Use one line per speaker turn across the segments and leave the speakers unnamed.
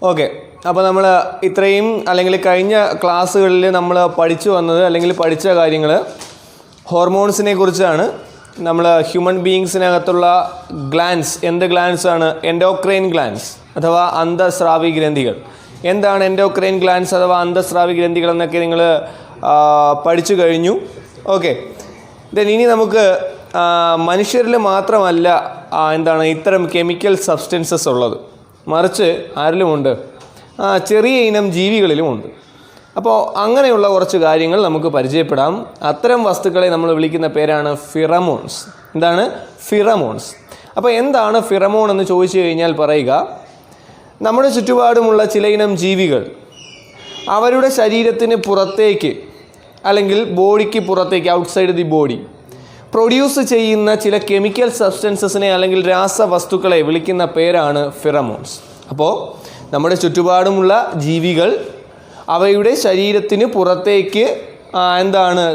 Okay, അപ്പോൾ നമ്മൾ ഇത്രയും അല്ലെങ്കിൽ കഴിഞ്ഞ ക്ലാസ്സുകളിൽ നമ്മൾ പഠിച്ചു വന്നത് അല്ലെങ്കിൽ പഠിച്ച കാര്യങ്ങൾ ഹോർമോൺസിനെ കുറിച്ചാണ്. നമ്മൾ ഹ്യൂമൻ ബീയിങ്സിനകത്തുള്ള ഗ്ലാൻസ്, എന്ത് ഗ്ലാൻസ് ആണ്? എൻഡോക്രൈൻ ഗ്ലാൻസ് അഥവാ അന്തസ്രാവി ഗ്രന്ഥികൾ. എന്താണ് എൻഡോക്രൈൻ ഗ്ലാൻസ് അഥവാ അന്തസ്രാവി ഗ്രന്ഥികൾ എന്നൊക്കെ നിങ്ങൾ പഠിച്ചു കഴിഞ്ഞു. ഓക്കെ, ഇനി നമുക്ക് മനുഷ്യരിൽ മാത്രമല്ല എന്താണ് ഇത്തരം കെമിക്കൽ സബ്സ്റ്റൻസസ് ഉള്ളത്, മറിച്ച് ആരിലുമുണ്ട്? ചെറിയ ഇനം ജീവികളിലുമുണ്ട്. അപ്പോൾ അങ്ങനെയുള്ള കുറച്ച് കാര്യങ്ങൾ നമുക്ക് പരിചയപ്പെടാം. അത്തരം വസ്തുക്കളെ നമ്മൾ വിളിക്കുന്ന പേരാണ് ഫിറമോൺസ്. എന്താണ് ഫിറമോൺസ്? അപ്പോൾ എന്താണ് ഫിറമോൺ എന്ന് ചോദിച്ചു കഴിഞ്ഞാൽ പറയുക, നമ്മുടെ ചുറ്റുപാടുമുള്ള ചില ഇനം ജീവികൾ അവരുടെ ശരീരത്തിന് പുറത്തേക്ക് അല്ലെങ്കിൽ ബോഡിക്ക് പുറത്തേക്ക്, ഔട്ട്സൈഡ് ദി ബോഡി, പ്രൊഡ്യൂസ് ചെയ്യുന്ന ചില കെമിക്കൽ സബ്സ്റ്റൻസസിനെ അല്ലെങ്കിൽ രാസവസ്തുക്കളെ വിളിക്കുന്ന പേരാണ് ഫിറമോൺസ്. അപ്പോൾ നമ്മുടെ ചുറ്റുപാടുമുള്ള ജീവികൾ അവയുടെ ശരീരത്തിന് പുറത്തേക്ക്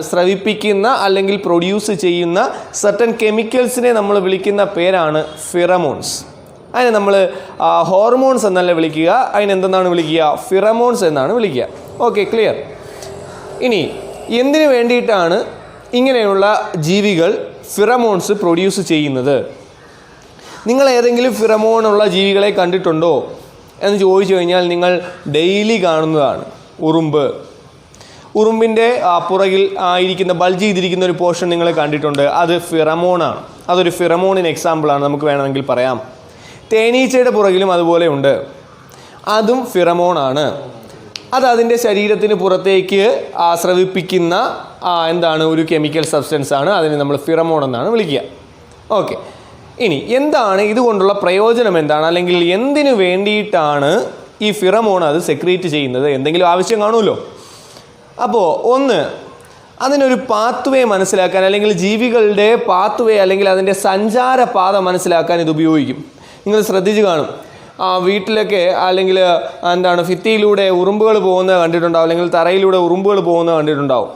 സ്രവിപ്പിക്കുന്ന അല്ലെങ്കിൽ പ്രൊഡ്യൂസ് ചെയ്യുന്ന സർട്ടൻ കെമിക്കൽസിനെ നമ്മൾ വിളിക്കുന്ന പേരാണ് ഫിറമോൺസ്. അതിനെ നമ്മൾ ഹോർമോൺസ് എന്നല്ല വിളിക്കുക, അതിനെന്തെന്നാണ് വിളിക്കുക? ഫിറമോൺസ് എന്നാണ് വിളിക്കുക. Okay, clear. ഇനി എന്തിനു വേണ്ടിയിട്ടാണ് ഇങ്ങനെയുള്ള ജീവികൾ ഫിറമോൺസ് പ്രൊഡ്യൂസ് ചെയ്യുന്നത്? നിങ്ങൾ ഏതെങ്കിലും ഫിറമോണുള്ള ജീവികളെ കണ്ടിട്ടുണ്ടോ എന്ന് ചോദിച്ചു കഴിഞ്ഞാൽ നിങ്ങൾ ഡെയിലി കാണുന്നതാണ് ഉറുമ്പിൻ്റെ പുറകിൽ ഇരിക്കുന്ന ബൾജ് ചെയ്തിരിക്കുന്ന ഒരു പോർഷൻ നിങ്ങൾ കണ്ടിട്ടുണ്ട്. അത് ഫിറമോണാണ്. അതൊരു ഫിറമോണിന് എക്സാമ്പിളാണ്, നമുക്ക് വേണമെങ്കിൽ പറയാം. തേനീച്ചയുടെ പുറകിലും അതുപോലെ ഉണ്ട്, അതും ഫിറമോണാണ്. അത് അതിൻ്റെ ശരീരത്തിന് പുറത്തേക്ക് സ്രവിപ്പിക്കുന്ന ഒരു കെമിക്കൽ സബ്സ്റ്റൻസ് ആണ്. അതിനെ നമ്മൾ ഫിറമോൺ എന്നാണ് വിളിക്കുക. ഓക്കെ, ഇനി എന്താണ് ഇതുകൊണ്ടുള്ള പ്രയോജനം? എന്താണ്, അല്ലെങ്കിൽ എന്തിനു വേണ്ടിയിട്ടാണ് ഈ ഫിറമോൺ അത് സെക്രീറ്റ് ചെയ്യുന്നത്? എന്തെങ്കിലും ആവശ്യം കാണുമല്ലോ. അപ്പോൾ ഒന്ന്, അതിനൊരു പാത്വേ മനസ്സിലാക്കാൻ, അല്ലെങ്കിൽ ജീവികളുടെ പാത്വേ അല്ലെങ്കിൽ അതിൻ്റെ സഞ്ചാരപാത മനസ്സിലാക്കാൻ ഇത് ഉപയോഗിക്കും. നിങ്ങൾ ശ്രദ്ധിച്ച് കാണും, വീട്ടിലൊക്കെ അല്ലെങ്കിൽ ഭിത്തിയിലൂടെ ഉറുമ്പുകൾ പോകുന്നത് കണ്ടിട്ടുണ്ടാവും, അല്ലെങ്കിൽ തറയിലൂടെ ഉറുമ്പുകൾ പോകുന്നത് കണ്ടിട്ടുണ്ടാവും.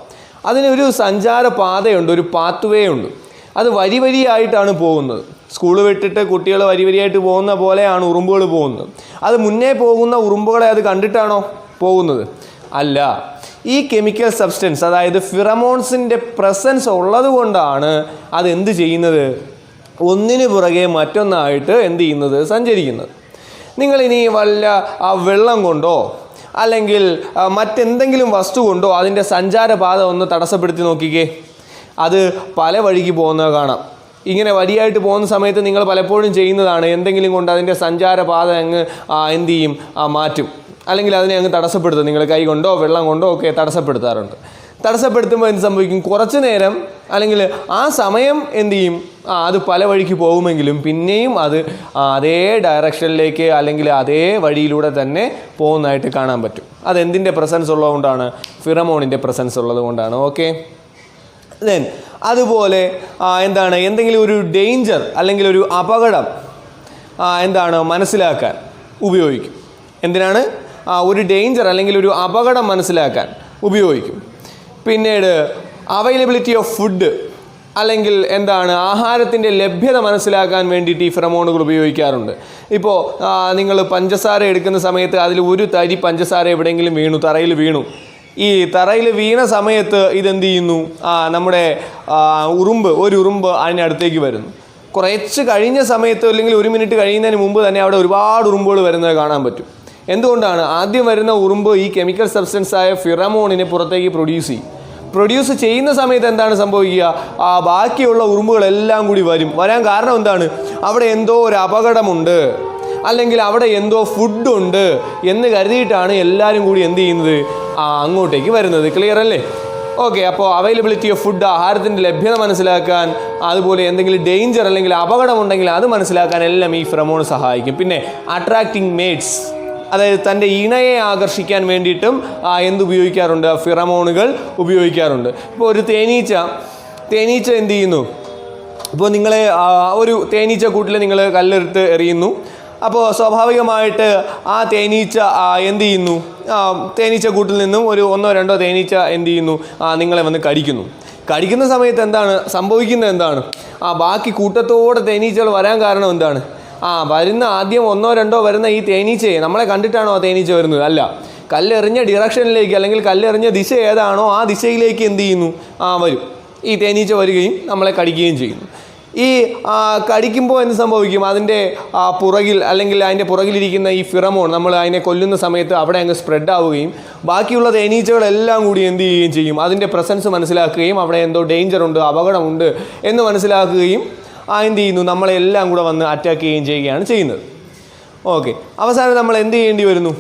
അതിനൊരു സഞ്ചാരപാതയുണ്ട്, ഒരു പാത്വേ ഉണ്ട്. അത് വരി വരിയായിട്ടാണ് പോകുന്നത്. സ്കൂൾ വിട്ടിട്ട് കുട്ടികൾ വരി വരിയായിട്ട് പോകുന്ന പോലെയാണ് ഉറുമ്പുകൾ പോകുന്നത്. അത് മുന്നേ പോകുന്ന ഉറുമ്പുകളെ അത് കണ്ടിട്ടാണോ പോകുന്നത്? അല്ല. ഈ കെമിക്കൽ സബ്സ്റ്റൻസ്, അതായത് ഫിറമോൺസിൻ്റെ പ്രസൻസ് ഉള്ളത് കൊണ്ടാണ് അതെന്ത് ചെയ്യുന്നത്? ഒന്നിനു പുറകെ മറ്റൊന്നായിട്ട് സഞ്ചരിക്കുന്നത്. നിങ്ങളിനി വല്ല വെള്ളം കൊണ്ടോ അല്ലെങ്കിൽ മറ്റെന്തെങ്കിലും വസ്തു കൊണ്ടോ അതിൻ്റെ സഞ്ചാരപാത ഒന്ന് തടസ്സപ്പെടുത്തി നോക്കിക്കേ. അത് പല വഴിക്ക് പോകുന്നത് കാണാം. ഇങ്ങനെ വരിയായിട്ട് പോകുന്ന സമയത്ത് നിങ്ങൾ പലപ്പോഴും ചെയ്യുന്നതാണ്, എന്തെങ്കിലും കൊണ്ട് അതിൻ്റെ സഞ്ചാരപാത അങ്ങ് മാറ്റും, അല്ലെങ്കിൽ അതിനെ അങ്ങ് തടസ്സപ്പെടുത്തും. നിങ്ങൾ കൈ കൊണ്ടോ വെള്ളം കൊണ്ടോ ഒക്കെ തടസ്സപ്പെടുത്താറുണ്ട്. തടസ്സപ്പെടുത്തുമ്പോൾ എന്ത് സംഭവിക്കും? കുറച്ച് നേരം അല്ലെങ്കിൽ ആ സമയം അത് പല വഴിക്ക് പോകുമെങ്കിലും പിന്നെയും അത് അതേ ഡയറക്ഷനിലേക്ക് അല്ലെങ്കിൽ അതേ വഴിയിലൂടെ തന്നെ പോകുന്നതായിട്ട് കാണാൻ പറ്റും. അതെന്തിൻ്റെ പ്രസൻസ് ഉള്ളതുകൊണ്ടാണ്? ഫിറമോണിൻ്റെ പ്രസൻസ് ഉള്ളത് കൊണ്ടാണ്. ഓക്കെ, ദെൻ അതുപോലെ എന്തെങ്കിലും ഒരു ഡേഞ്ചർ അല്ലെങ്കിൽ ഒരു അപകടം മനസ്സിലാക്കാൻ ഉപയോഗിക്കും. എന്തിനാണ്? ഒരു ഡേഞ്ചർ അല്ലെങ്കിൽ ഒരു അപകടം മനസ്സിലാക്കാൻ ഉപയോഗിക്കും. പിന്നീട് അവൈലബിലിറ്റി ഓഫ് ഫുഡ് അല്ലെങ്കിൽ ആഹാരത്തിൻ്റെ ലഭ്യത മനസ്സിലാക്കാൻ വേണ്ടിയിട്ട് ഈ ഫിറമോണുകൾ ഉപയോഗിക്കാറുണ്ട്. ഇപ്പോൾ നിങ്ങൾ പഞ്ചസാര എടുക്കുന്ന സമയത്ത് അതിൽ ഒരു തരി പഞ്ചസാര എവിടെയെങ്കിലും വീണു, തറയിൽ വീണു. ഈ തറയിൽ വീണ സമയത്ത് ഇതെന്ത് ചെയ്യുന്നു? നമ്മുടെ ഒരു ഉറുമ്പ് അതിനടുത്തേക്ക് വരുന്നു. കുറച്ച് കഴിഞ്ഞ സമയത്ത് അല്ലെങ്കിൽ 1 മിനിറ്റ് കഴിയുന്നതിന് മുമ്പ് തന്നെ അവിടെ ഒരുപാട് ഉറുമ്പുകൾ വരുന്നത് കാണാൻ പറ്റും. എന്തുകൊണ്ടാണ്? ആദ്യം വരുന്ന ഉറുമ്പ് ഈ കെമിക്കൽ സബ്സ്റ്റൻസായ ഫിറമോണിനെ പുറത്തേക്ക് പ്രൊഡ്യൂസ് ചെയ്യുന്ന സമയത്ത് എന്താണ് സംഭവിക്കുക? ബാക്കിയുള്ള ഉറുമ്പുകളെല്ലാം കൂടി വരാൻ കാരണം എന്താണ്? അവിടെ എന്തോ ഒരു അപകടമുണ്ട് അല്ലെങ്കിൽ അവിടെ എന്തോ ഫുഡുണ്ട് എന്ന് കരുതിയിട്ടാണ് എല്ലാവരും കൂടി അങ്ങോട്ടേക്ക് വരുന്നത്. ക്ലിയർ അല്ലേ? ഓക്കെ, അപ്പോൾ അവൈലബിലിറ്റി ഓഫ് ഫുഡ്, ആഹാരത്തിൻ്റെ ലഭ്യത മനസ്സിലാക്കാൻ, അതുപോലെ എന്തെങ്കിലും ഡേഞ്ചർ അല്ലെങ്കിൽ അപകടമുണ്ടെങ്കിൽ അത് മനസ്സിലാക്കാൻ എല്ലാം ഈ ഫിറമോൺ സഹായിക്കും. പിന്നെ അട്രാക്റ്റിംഗ് മേറ്റ്സ്, അതായത് തൻ്റെ ഇണയെ ആകർഷിക്കാൻ വേണ്ടിയിട്ടും ഉപയോഗിക്കാറുണ്ട്? ഫിറമോണുകൾ ഉപയോഗിക്കാറുണ്ട്. ഇപ്പോൾ ഒരു തേനീച്ച എന്ത് ചെയ്യുന്നു? ഇപ്പോൾ നിങ്ങളെ ഒരു തേനീച്ച കൂട്ടിൽ നിങ്ങൾ കല്ലെടുത്ത് എറിയുന്നു. അപ്പോൾ സ്വാഭാവികമായിട്ട് ആ തേനീച്ച തേനീച്ച കൂട്ടിൽ നിന്നും ഒരു 1-2 തേനീച്ച നിങ്ങളെ വന്ന് കടിക്കുന്ന സമയത്ത് സംഭവിക്കുന്നത്? ബാക്കി കൂട്ടത്തോടെ തേനീച്ചകൾ വരാൻ കാരണം എന്താണ്? വരുന്ന ആദ്യം 1 2 വരുന്ന ഈ തേനീച്ചയെ നമ്മളെ കണ്ടിട്ടാണോ ആ തേനീച്ച വരുന്നത്? അല്ല, കല്ലെറിഞ്ഞ ഡിറക്ഷനിലേക്ക് അല്ലെങ്കിൽ കല്ലെറിഞ്ഞ ദിശ ഏതാണോ ആ ദിശയിലേക്ക് എന്ത് ചെയ്യുന്നു? വരും. ഈ തേനീച്ച വരികയും നമ്മളെ കടിക്കുകയും ചെയ്യുന്നു. ഈ കടിക്കുമ്പോൾ എന്ത് സംഭവിക്കും? അതിൻ്റെ പുറകിൽ അല്ലെങ്കിൽ അതിൻ്റെ പുറകിലിരിക്കുന്ന ഈ ഫിറമോൺ നമ്മൾ അതിനെ കൊല്ലുന്ന സമയത്ത് അവിടെ അങ്ങ് സ്പ്രെഡ് ആവുകയും ബാക്കിയുള്ള തേനീച്ചകളെല്ലാം കൂടി എന്ത് ചെയ്യുകയും ചെയ്യും? അതിൻ്റെ പ്രസൻസ് മനസ്സിലാക്കുകയും അവിടെ എന്തോ ഡേഞ്ചറുണ്ട്, അപകടമുണ്ട് എന്ന് മനസ്സിലാക്കുകയും എന്ത് ചെയ്യുന്നു? നമ്മളെല്ലാം കൂടെ വന്ന് അറ്റാക്ക് ചെയ്യുകയും ചെയ്യുകയാണ് ചെയ്യുന്നത്. ഓക്കെ, അവസാനം നമ്മൾ എന്ത് ചെയ്യേണ്ടി വരുന്നു?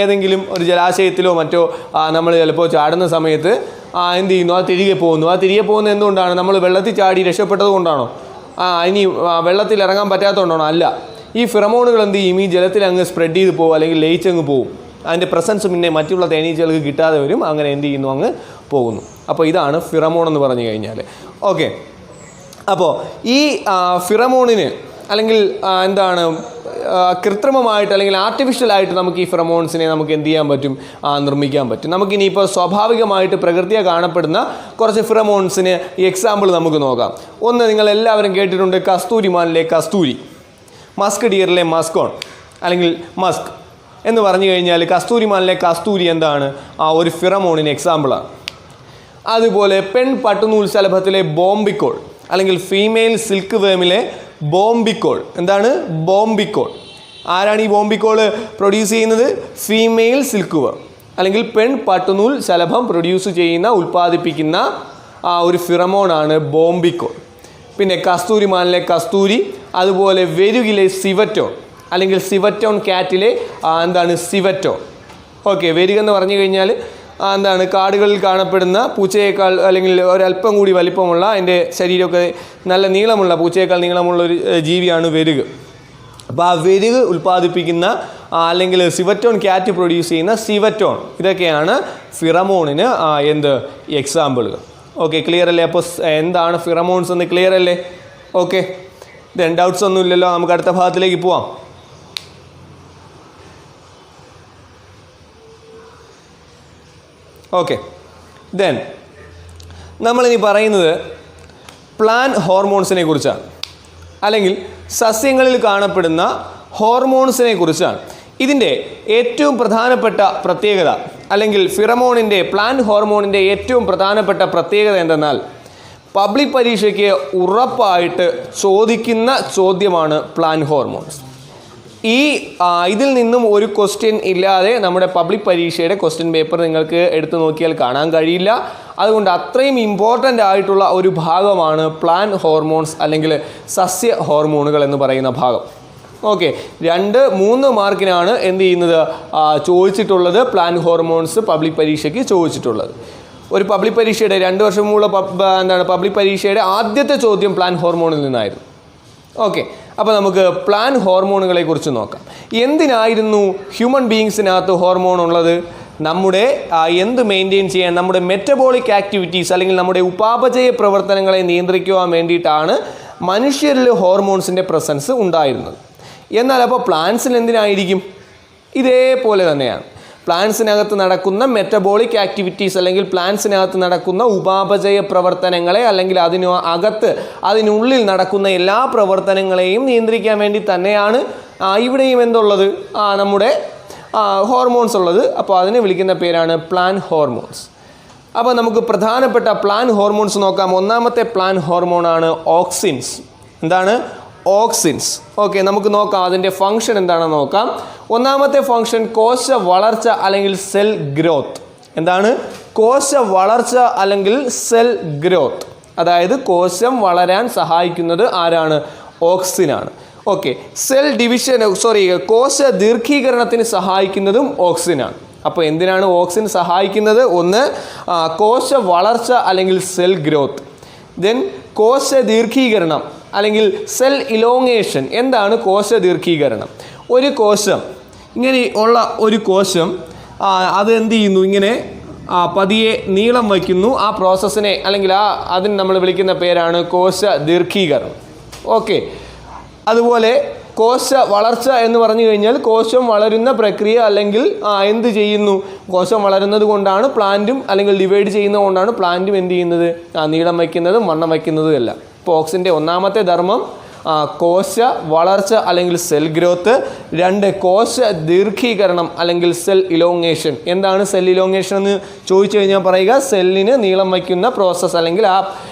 ഏതെങ്കിലും ഒരു ജലാശയത്തിലോ മറ്റോ നമ്മൾ ചിലപ്പോൾ ചാടുന്ന സമയത്ത് എന്ത് ചെയ്യുന്നു? അത് തിരികെ പോകുന്നു. ആ തിരികെ പോകുന്നത് എന്തുകൊണ്ടാണ്? നമ്മൾ വെള്ളത്തിൽ ചാടി രക്ഷപ്പെട്ടത് കൊണ്ടാണോ? ഇനി വെള്ളത്തിൽ ഇറങ്ങാൻ പറ്റാത്തതുകൊണ്ടാണോ? അല്ല, ഈ ഫിറമോണുകൾ എന്ത് ചെയ്യും? ഈ ജലത്തിൽ അങ്ങ് സ്പ്രെഡ് ചെയ്ത് പോകും, അല്ലെങ്കിൽ ലയിച്ചങ്ങ് പോകും. അതിൻ്റെ പ്രസൻസ് പിന്നെ മറ്റുള്ള തേനീച്ചകൾക്ക് കിട്ടാതെ വരും. അങ്ങനെ എന്ത് ചെയ്യുന്നു? അങ്ങ് പോകുന്നു. അപ്പോൾ ഇതാണ് ഫിറമോൺ എന്ന് പറഞ്ഞു കഴിഞ്ഞാൽ. ഓക്കെ, അപ്പോൾ ഈ ഫിറമോണിന് അല്ലെങ്കിൽ എന്താണ് കൃത്രിമമായിട്ട് അല്ലെങ്കിൽ ആർട്ടിഫിഷ്യലായിട്ട് നമുക്ക് ഈ ഫിറമോൺസിനെ നമുക്ക് എന്ത് ചെയ്യാൻ പറ്റും? നിർമ്മിക്കാൻ പറ്റും. നമുക്കിനിയിപ്പോൾ സ്വാഭാവികമായിട്ട് പ്രകൃതിയെ കാണപ്പെടുന്ന കുറച്ച് ഫിറമോൺസിന് ഈ എക്സാമ്പിൾ നമുക്ക് നോക്കാം. ഒന്ന്, നിങ്ങൾ എല്ലാവരും കേട്ടിട്ടുണ്ട് കസ്തൂരിമാനിലെ കസ്തൂരി, മസ്ക് ഡിയറിലെ മസ്കോൺ അല്ലെങ്കിൽ മസ്ക് എന്ന് പറഞ്ഞു കഴിഞ്ഞാൽ കസ്തൂരിമാനിലെ കസ്തൂരി എന്താണ്? ഒരു ഫിറമോണിന് എക്സാമ്പിളാണ്. അതുപോലെ പെൺ പട്ടുനൂൽ ശലഭത്തിലെ ബോംബിക്കോൾ അല്ലെങ്കിൽ ഫീമെയിൽ സിൽക്ക് വേമിലെ ബോംബിക്കോൾ. എന്താണ് ബോംബിക്കോൾ? ആരാണ് ഈ ബോംബിക്കോൾ പ്രൊഡ്യൂസ് ചെയ്യുന്നത്? ഫീമെയിൽ സിൽക്ക് വേം അല്ലെങ്കിൽ പെൺ പട്ടുനൂൽ ശലഭം പ്രൊഡ്യൂസ് ചെയ്യുന്ന ഉൽപ്പാദിപ്പിക്കുന്ന ഒരു ഫിറമോണാണ് ബോംബിക്കോൾ. പിന്നെ കസ്തൂരിമാനിലെ കസ്തൂരി, അതുപോലെ വെരുകിലെ സിവറ്റോൺ അല്ലെങ്കിൽ സിവറ്റോൺ കാറ്റിലെ എന്താണ് സിവറ്റോൺ. ഓക്കെ, വെരുകെന്ന് പറഞ്ഞു കഴിഞ്ഞാൽ എന്താണ് കാടുകളിൽ കാണപ്പെടുന്ന പൂച്ചയേക്കാൾ അല്ലെങ്കിൽ ഒരല്പം കൂടി വലിപ്പമുള്ള അതിൻ്റെ ശരീരമൊക്കെ നല്ല നീളമുള്ള പൂച്ചയേക്കാൾ നീളമുള്ള ഒരു ജീവിയാണ് വെരുക്. അപ്പോൾ ആ വെരുക് ഉൽപ്പാദിപ്പിക്കുന്ന അല്ലെങ്കിൽ സിവറ്റോൺ കാറ്റ് പ്രൊഡ്യൂസ് ചെയ്യുന്ന സിവറ്റോൺ, ഇതൊക്കെയാണ് ഫിറമോണിന് എന്ത് എക്സാമ്പിളുകൾ. ഓക്കെ, ക്ലിയർ അല്ലേ? അപ്പോൾ എന്താണ് ഫിറമോൺസ് എന്ന് ക്ലിയർ അല്ലേ? ഓക്കെ, ദെൻ ഡൗട്ട്സ് ഒന്നും ഇല്ലല്ലോ. നമുക്ക് അടുത്ത ഭാഗത്തിലേക്ക് പോവാം. ഓക്കെ, ദെൻ നമ്മളിനി പറയുന്നത് പ്ലാന്റ് ഹോർമോൺസിനെ കുറിച്ചാണ്, അല്ലെങ്കിൽ സസ്യങ്ങളിൽ കാണപ്പെടുന്ന ഹോർമോൺസിനെ കുറിച്ചാണ്. ഇതിൻ്റെ ഏറ്റവും പ്രധാനപ്പെട്ട പ്രത്യേകത അല്ലെങ്കിൽ ഫിറമോണിൻ്റെ പ്ലാന്റ് ഹോർമോണിൻ്റെ ഏറ്റവും പ്രധാനപ്പെട്ട പ്രത്യേകത എന്തെന്നാൽ പബ്ലിക് പരീക്ഷയ്ക്ക് ഉറപ്പായിട്ട് ചോദിക്കുന്ന ചോദ്യമാണ് പ്ലാന്റ് ഹോർമോൺസ്. ഇതിൽ നിന്നും ഒരു ക്വസ്റ്റ്യൻ ഇല്ലാതെ നമ്മുടെ പബ്ലിക് പരീക്ഷയുടെ ക്വസ്റ്റ്യൻ പേപ്പർ നിങ്ങൾക്ക് എടുത്തു നോക്കിയാൽ കാണാൻ കഴിയില്ല. അതുകൊണ്ട് അത്രയും ഇമ്പോർട്ടൻ്റ് ആയിട്ടുള്ള ഒരു ഭാഗമാണ് പ്ലാന്റ് ഹോർമോൺസ് അല്ലെങ്കിൽ സസ്യ ഹോർമോണുകൾ എന്ന് പറയുന്ന ഭാഗം. ഓക്കെ, 2-3 മാർക്കിനാണ് എന്ത് ചെയ്യുന്നത് ചോദിച്ചിട്ടുള്ളത് പ്ലാന്റ് ഹോർമോൺസ് പബ്ലിക് പരീക്ഷയ്ക്ക് ചോദിച്ചിട്ടുള്ളത്. ഒരു പബ്ലിക് പരീക്ഷയുടെ 2 വർഷം മുമ്പുള്ള പബ്ലിക് പരീക്ഷയുടെ ആദ്യത്തെ ചോദ്യം പ്ലാന്റ് ഹോർമോണിൽ നിന്നായിരുന്നു. ഓക്കെ, അപ്പോൾ നമുക്ക് പ്ലാന്റ് ഹോർമോണുകളെ കുറിച്ച് നോക്കാം. എന്തിനായിരുന്നു ഹ്യൂമൻ ബീയിങ്സിനകത്ത് ഹോർമോൺ ഉള്ളത്? നമ്മുടെ എന്ത് മെയിൻറ്റെയിൻ ചെയ്യാൻ, നമ്മുടെ മെറ്റബോളിക് ആക്ടിവിറ്റീസ് അല്ലെങ്കിൽ നമ്മുടെ ഉപാപചയ പ്രവർത്തനങ്ങളെ നിയന്ത്രിക്കുവാൻ വേണ്ടിയിട്ടാണ് മനുഷ്യരിൽ ഹോർമോൺസിൻ്റെ പ്രസൻസ് ഉണ്ടായിരുന്നത്. എന്നാൽ അപ്പോൾ പ്ലാന്റ്സിൽ എന്തിനായിരിക്കും? ഇതേപോലെ തന്നെയാണ്. പ്ലാന്റ്സിനകത്ത് നടക്കുന്ന മെറ്റബോളിക് ആക്ടിവിറ്റീസ് അല്ലെങ്കിൽ പ്ലാന്റ്സിനകത്ത് നടക്കുന്ന ഉപാപചയ പ്രവർത്തനങ്ങളെ അല്ലെങ്കിൽ അതിനുള്ളിൽ നടക്കുന്ന എല്ലാ പ്രവർത്തനങ്ങളെയും നിയന്ത്രിക്കാൻ വേണ്ടി തന്നെയാണ് ഇവിടെയും എന്തുള്ളത്? നമ്മുടെ ഹോർമോൺസ് ഉള്ളത്. അപ്പോൾ അതിനെ വിളിക്കുന്ന പേരാണ് പ്ലാന്റ് ഹോർമോൺസ്. അപ്പോൾ നമുക്ക് പ്രധാനപ്പെട്ട പ്ലാന്റ് ഹോർമോൺസ് നോക്കാം. ഒന്നാമത്തെ പ്ലാന്റ് ഹോർമോണാണ് ഓക്സിൻസ്. എന്താണ്? ഓക്സിൻസ്. ഓക്കെ, നമുക്ക് നോക്കാം അതിൻ്റെ ഫങ്ഷൻ എന്താണെന്ന് നോക്കാം. ഒന്നാമത്തെ ഫങ്ഷൻ കോശ വളർച്ച അല്ലെങ്കിൽ സെൽ ഗ്രോത്ത്. എന്താണ്? കോശ വളർച്ച അല്ലെങ്കിൽ സെൽ ഗ്രോത്ത്. അതായത് കോശം വളരാൻ സഹായിക്കുന്നത് ആരാണ്? ഓക്സിനാണ്. ഓക്കെ, സെൽ ഡിവിഷൻ കോശ ദീർഘീകരണത്തിന് സഹായിക്കുന്നതും ഓക്സിനാണ്. അപ്പോൾ എന്തിനാണ് ഓക്സിൻ സഹായിക്കുന്നത്? ഒന്ന് കോശ വളർച്ച അല്ലെങ്കിൽ സെൽ ഗ്രോത്ത്. ദെൻ കോശ ദീർഘീകരണം അല്ലെങ്കിൽ സെൽ ഇലോങ്ങേഷൻ. എന്താണ് കോശ ദീർഘീകരണം? ഒരു കോശം ഇങ്ങനെ ഉള്ള ഒരു കോശം അത് എന്ത് ചെയ്യുന്നു? ഇങ്ങനെ പതിയെ നീളം വയ്ക്കുന്നു. ആ പ്രോസസ്സിനെ അല്ലെങ്കിൽ അതിന് നമ്മൾ വിളിക്കുന്ന പേരാണ് കോശ ദീർഘീകരണം. ഓക്കെ, അതുപോലെ കോശ വളർച്ച എന്ന് പറഞ്ഞു കഴിഞ്ഞാൽ കോശം വളരുന്ന പ്രക്രിയ അല്ലെങ്കിൽ എന്ത് ചെയ്യുന്നു? കോശം വളരുന്നത് കൊണ്ടാണ് പ്ലാന്റും അല്ലെങ്കിൽ ഡിവൈഡ് ചെയ്യുന്നത് കൊണ്ടാണ് പ്ലാന്റും എന്ത് ചെയ്യുന്നത്? നീളം വയ്ക്കുന്നതും വണ്ണം വയ്ക്കുന്നതും എല്ലാം. ഇപ്പോൾ ഓക്സിൻ്റെ ഒന്നാമത്തെ ധർമ്മം കോശ വളർച്ച അല്ലെങ്കിൽ സെൽ ഗ്രോത്ത്. 2 കോശ ദീർഘീകരണം അല്ലെങ്കിൽ സെൽ ഇലോങ്ങേഷൻ. എന്താണ് സെൽ ഇലോങ്ങേഷൻ എന്ന് ചോദിച്ചു കഴിഞ്ഞാൽ പറയുക സെല്ലിന് നീളം വയ്ക്കുന്ന പ്രോസസ്സ് അല്ലെങ്കിൽ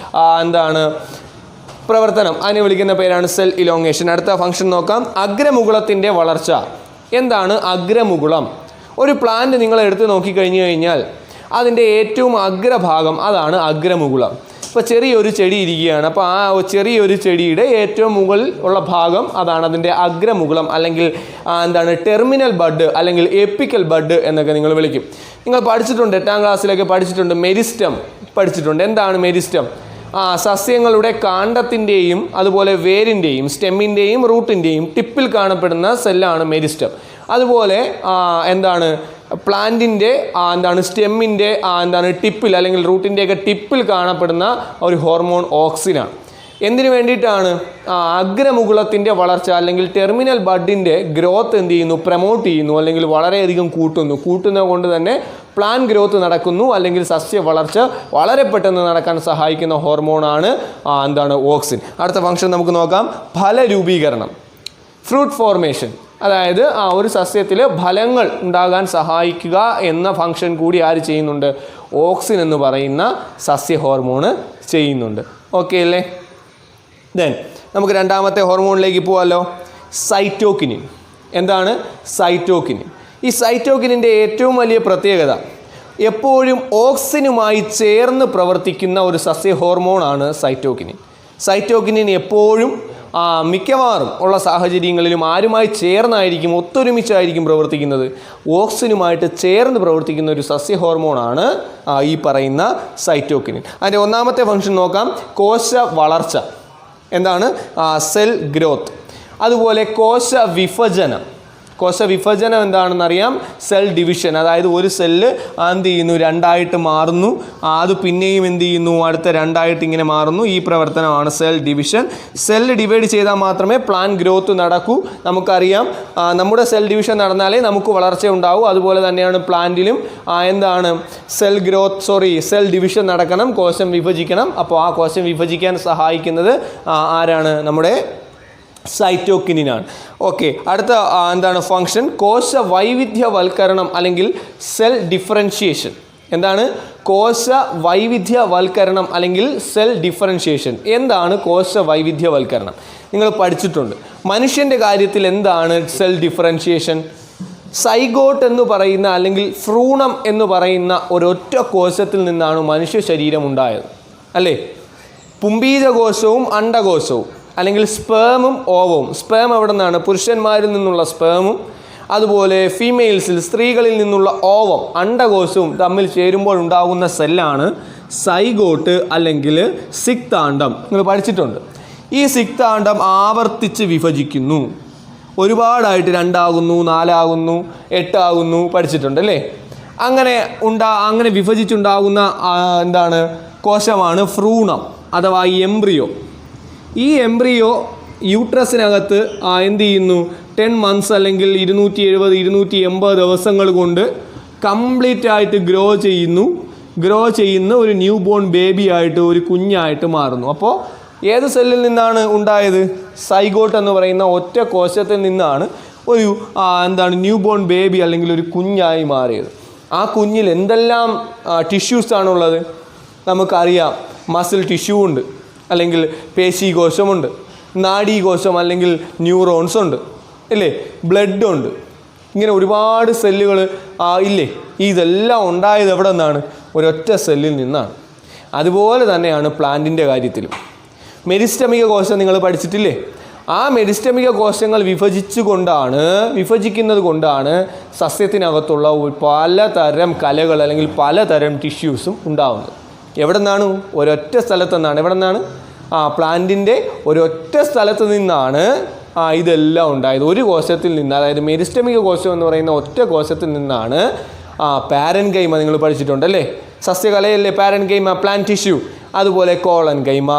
എന്താണ് പ്രവർത്തനം, അതിനെ വിളിക്കുന്ന പേരാണ് സെൽ ഇലോങ്ങേഷൻ. അടുത്ത ഫംഗ്ഷൻ നോക്കാം. അഗ്രമുകുളത്തിൻ്റെ വളർച്ച. എന്താണ് അഗ്രമുകുളം? ഒരു പ്ലാന്റ് നിങ്ങൾ എടുത്ത് നോക്കിക്കഴിഞ്ഞു കഴിഞ്ഞാൽ അതിൻ്റെ ഏറ്റവും അഗ്രഭാഗം അതാണ് അഗ്രമുകുളം. ഇപ്പോൾ ചെറിയൊരു ചെടി ഇരിക്കുകയാണ്, അപ്പോൾ ആ ചെറിയൊരു ചെടിയുടെ ഏറ്റവും മുകളിൽ ഉള്ള ഭാഗം അതാണ് അതിൻ്റെ അഗ്രമുകുളം അല്ലെങ്കിൽ ടെർമിനൽ ബഡ് അല്ലെങ്കിൽ എപ്പിക്കൽ ബഡ് എന്നൊക്കെ നിങ്ങൾ വിളിക്കും. നിങ്ങൾ പഠിച്ചിട്ടുണ്ട്, 8ാം ക്ലാസ്സിലൊക്കെ പഠിച്ചിട്ടുണ്ട്, മെരിസ്റ്റം പഠിച്ചിട്ടുണ്ട്. എന്താണ് മെരിസ്റ്റം? സസ്യങ്ങളുടെ കാണ്ഡത്തിൻ്റെയും അതുപോലെ വേരിൻ്റെയും സ്റ്റെമ്മിൻ്റെയും റൂട്ടിൻ്റെയും ടിപ്പിൽ കാണപ്പെടുന്ന സെല്ലാണ് മെരിസ്റ്റം. അതുപോലെ പ്ലാന്റിൻ്റെ സ്റ്റെമ്മിൻ്റെ ടിപ്പിൽ അല്ലെങ്കിൽ റൂട്ടിൻ്റെയൊക്കെ ടിപ്പിൽ കാണപ്പെടുന്ന ഒരു ഹോർമോൺ ഓക്സിനാണ്. എന്തിനു വേണ്ടിയിട്ടാണ്? അഗ്രമുകുളത്തിൻ്റെ വളർച്ച അല്ലെങ്കിൽ ടെർമിനൽ ബഡിൻ്റെ ഗ്രോത്ത് എന്ത് ചെയ്യുന്നു? പ്രൊമോട്ട് ചെയ്യുന്നു അല്ലെങ്കിൽ വളരെയധികം കൂട്ടുന്നത് കൊണ്ട് തന്നെ പ്ലാൻ ഗ്രോത്ത് നടക്കുന്നു അല്ലെങ്കിൽ സസ്യ വളർച്ച വളരെ പെട്ടെന്ന് നടക്കാൻ സഹായിക്കുന്ന ഹോർമോണാണ് ഓക്സിൻ. അടുത്ത ഫംഗ്ഷൻ നമുക്ക് നോക്കാം. ഫലരൂപീകരണം, ഫ്രൂട്ട് ഫോർമേഷൻ. അതായത് ഒരു സസ്യത്തിൽ ഫലങ്ങൾ ഉണ്ടാകാൻ സഹായിക്കുക എന്ന ഫംഗ്ഷൻ കൂടി ആര് ചെയ്യുന്നുണ്ട്? ഓക്സിൻ എന്ന് പറയുന്ന സസ്യ ഹോർമോണ് ചെയ്യുന്നുണ്ട്. ഓക്കെ അല്ലേ? ദെൻ നമുക്ക് 2ാമത്തെ ഹോർമോണിലേക്ക് പോകാമല്ലോ. സൈറ്റോകിനിൻ. എന്താണ് സൈറ്റോകിനിൻ? ഈ സൈറ്റോകിനിൻ്റെ ഏറ്റവും വലിയ പ്രത്യേകത എപ്പോഴും ഓക്സിനുമായി ചേർന്ന് പ്രവർത്തിക്കുന്ന ഒരു സസ്യ ഹോർമോണാണ് സൈറ്റോകിനിൻ. സൈറ്റോകിനിൻ എപ്പോഴും മിക്കവാറും ഉള്ള സാഹചര്യങ്ങളിലും ആരുമായി ചേർന്നായിരിക്കും, ഒത്തൊരുമിച്ചായിരിക്കും പ്രവർത്തിക്കുന്നത്. ഓക്സിനുമായിട്ട് ചേർന്ന് പ്രവർത്തിക്കുന്ന ഒരു സസ്യ ഹോർമോണാണ് ഈ പറയുന്ന സൈറ്റോകിനിൻ. അതിൻ്റെ 1ാമത്തെ ഫംഗ്ഷൻ നോക്കാം. കോശ വളർച്ച. എന്താണ്? Cell growth. അതുപോലെ കോശ വിഭജനം. കോശവിഭജനം എന്താണെന്നറിയാം? Cell division. അതായത് ഒരു സെല്ല് എന്ത് ചെയ്യുന്നു? 2ആയിട്ട് മാറുന്നു. അത് പിന്നെയും എന്ത് ചെയ്യുന്നു? അടുത്ത 2ആയിട്ട് ഇങ്ങനെ മാറുന്നു. ഈ പ്രവർത്തനമാണ് സെൽ ഡിവിഷൻ. സെല്ല് ഡിവൈഡ് ചെയ്താൽ മാത്രമേ പ്ലാൻ ഗ്രോത്ത് നടക്കൂ. നമുക്കറിയാം, നമ്മുടെ സെൽ ഡിവിഷൻ നടന്നാലേ നമുക്ക് വളർച്ച ഉണ്ടാവൂ. അതുപോലെ തന്നെയാണ് പ്ലാന്റിലും സെൽ ഡിവിഷൻ നടക്കണം, കോശം വിഭജിക്കണം. അപ്പോൾ ആ കോശം വിഭജിക്കാൻ സഹായിക്കുന്നത് ആരാണ്? നമ്മുടെ സൈറ്റോകിനിനാണ്. ഓക്കെ, അടുത്ത ഫംഗ്ഷൻ? കോശ വൈവിധ്യവൽക്കരണം അല്ലെങ്കിൽ സെൽ ഡിഫറൻഷിയേഷൻ. എന്താണ്? കോശ വൈവിധ്യവൽക്കരണം അല്ലെങ്കിൽ സെൽ ഡിഫറൻഷിയേഷൻ. എന്താണ് കോശ വൈവിധ്യവൽക്കരണം? നിങ്ങൾ പഠിച്ചിട്ടുണ്ട്. മനുഷ്യൻ്റെ കാര്യത്തിൽ എന്താണ് സെൽ ഡിഫറൻഷിയേഷൻ? സൈഗോട്ട് എന്ന് പറയുന്ന അല്ലെങ്കിൽ ഭ്രൂണം എന്ന് പറയുന്ന ഒരൊറ്റ കോശത്തിൽ നിന്നാണ് മനുഷ്യ ശരീരം ഉണ്ടായത്, അല്ലേ? പുംബീജകോശവും അണ്ഡകോശവും അല്ലെങ്കിൽ സ്പേമും ഓവവും. സ്പേം എവിടെ നിന്നാണ്? പുരുഷന്മാരിൽ നിന്നുള്ള സ്പേമും അതുപോലെ ഫീമെയിൽസിൽ സ്ത്രീകളിൽ നിന്നുള്ള ഓവം അണ്ഡകോശവും തമ്മിൽ ചേരുമ്പോൾ ഉണ്ടാകുന്ന സെല്ലാണ് സൈഗോട്ട് അല്ലെങ്കിൽ സിക്താണ്ഡം. നിങ്ങൾ പഠിച്ചിട്ടുണ്ട്. ഈ സിക്താണ്ഡം ആവർത്തിച്ച് വിഭജിക്കുന്നു. ഒരുപാടായിട്ട് 2 ആകുന്നു, 4 ആകുന്നു, 8 ആകുന്നു. പഠിച്ചിട്ടുണ്ട് അല്ലേ? അങ്ങനെ വിഭജിച്ചുണ്ടാകുന്ന കോശമാണ് ഭ്രൂണം അഥവാ എംബ്രിയോ. ഈ എംബ്രിയോ യൂട്രസിനകത്ത് എന്ത് ചെയ്യുന്നു? 10 months അല്ലെങ്കിൽ 270-280 ദിവസങ്ങൾ കൊണ്ട് കംപ്ലീറ്റ് ആയിട്ട് ഗ്രോ ചെയ്യുന്ന ഒരു ന്യൂ ബോൺ ബേബി ആയിട്ട്, ഒരു കുഞ്ഞായിട്ട് മാറുന്നു. അപ്പോൾ ഏത് സെല്ലിൽ നിന്നാണ് ഉണ്ടായത്? സൈഗോട്ട് എന്ന് പറയുന്ന ഒറ്റ കോശത്തിൽ നിന്നാണ് ഒരു ന്യൂ ബോൺ ബേബി അല്ലെങ്കിൽ ഒരു കുഞ്ഞായി മാറിയത്. ആ കുഞ്ഞിൽ എന്തെല്ലാം ടിഷ്യൂസാണുള്ളത്? നമുക്കറിയാം. മസിൽ ടിഷ്യൂ ഉണ്ട്, അല്ലെങ്കിൽ പേശീകോശമുണ്ട്, നാഡീകോശം അല്ലെങ്കിൽ ന്യൂറോൺസ് ഉണ്ട്, ഇല്ലേ? ബ്ലഡ് ഉണ്ട്. ഇങ്ങനെ ഒരുപാട് സെല്ലുകൾ ഇല്ലേ? ഇതെല്ലാം ഉണ്ടായത് എവിടെ നിന്നാണ്? ഒരൊറ്റ സെല്ലിൽ നിന്നാണ്. അതുപോലെ തന്നെയാണ് പ്ലാന്റിൻ്റെ കാര്യത്തിലും. മെരിസ്റ്റമിക കോശം നിങ്ങൾ പഠിച്ചിട്ടില്ലേ? ആ മെരിസ്റ്റമിക കോശങ്ങൾ വിഭജിക്കുന്നത് കൊണ്ടാണ് സസ്യത്തിനകത്തുള്ള പലതരം കലകൾ അല്ലെങ്കിൽ പലതരം ടിഷ്യൂസും ഉണ്ടാകുന്നത്. എവിടെ നിന്നാണ്? ഒരൊറ്റ സ്ഥലത്തു നിന്നാണ്. എവിടെ നിന്നാണ്? പ്ലാന്റിൻ്റെ ഒരൊറ്റ സ്ഥലത്ത് നിന്നാണ് ഇതെല്ലാം ഉണ്ടായത്. ഒരു കോശത്തിൽ നിന്ന്, അതായത് മെരിസ്റ്റമിക കോശം എന്ന് പറയുന്ന ഒറ്റ കോശത്തിൽ നിന്നാണ് പാരൻകൈമ നിങ്ങൾ പഠിച്ചിട്ടുണ്ടല്ലേ? സസ്യകലയല്ലേ പാരൻകൈമ, പ്ലാന്റ് ടിഷ്യൂ. അതുപോലെ കോളൻകൈമ,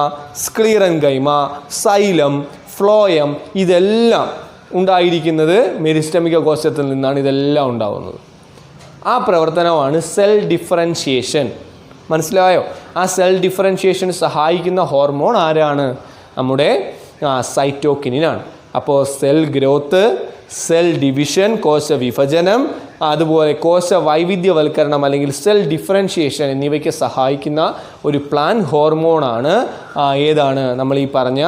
സ്ക്ലീറൻകൈമ, സൈലം, ഫ്ലോയം, ഇതെല്ലാം ഉണ്ടായിരിക്കുന്നത് മെരിസ്റ്റമിക കോശത്തിൽ നിന്നാണ് ഇതെല്ലാം ഉണ്ടാകുന്നത്. ആ പ്രവർത്തനമാണ് സെൽ ഡിഫറൻഷിയേഷൻ. മനസ്സിലായോ? ആ സെൽ ഡിഫറൻഷിയേഷന് സഹായിക്കുന്ന ഹോർമോൺ ആരാണ്? നമ്മുടെ സൈറ്റോകിനിനാണ്. അപ്പോൾ സെൽ ഗ്രോത്ത്, സെൽ ഡിവിഷൻ, കോശ വിഭജനം, അതുപോലെ കോശ വൈവിധ്യവൽക്കരണം അല്ലെങ്കിൽ സെൽ ഡിഫറൻഷിയേഷൻ എന്നിവയ്ക്ക് സഹായിക്കുന്ന ഒരു പ്ലാന്റ് ഹോർമോണാണ് ഏതാണ് നമ്മൾ ഈ പറഞ്ഞ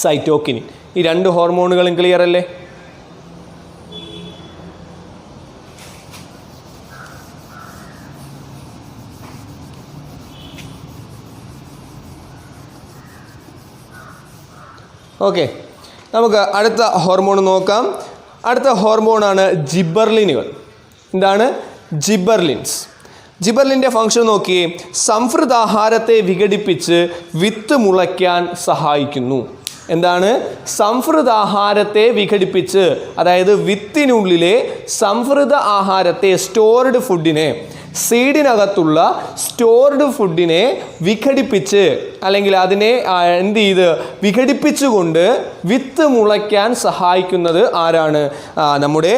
സൈറ്റോകിനിൻ. ഈ രണ്ട് ഹോർമോണുകളും ക്ലിയർ അല്ലേ? ഓക്കെ, നമുക്ക് അടുത്ത ഹോർമോൺ നോക്കാം. അടുത്ത ഹോർമോണാണ് ജിബർലിനുകൾ. എന്താണ് ജിബർലിൻസ്? ജിബർലിൻ്റെ ഫംഗ്ഷൻ നോക്കിയേ. സംഫൃതാഹാരത്തെ വിഘടിപ്പിച്ച് വിത്ത് മുളയ്ക്കാൻ സഹായിക്കുന്നു. എന്താണ് സംഫൃതാഹാരത്തെ വിഘടിപ്പിച്ച്? അതായത് വിത്തിനുള്ളിലെ സംഫൃത ആഹാരത്തെ, സ്റ്റോർഡ് ഫുഡിനെ, സീഡിനകത്തുള്ള സ്റ്റോർഡ് ഫുഡിനെ വിഘടിപ്പിച്ച് അല്ലെങ്കിൽ അതിനെ എന്ത് ചെയ്ത് വിഘടിപ്പിച്ചുകൊണ്ട് വിത്ത് മുളയ്ക്കാൻ സഹായിക്കുന്നത് ആരാണ്? നമ്മുടെ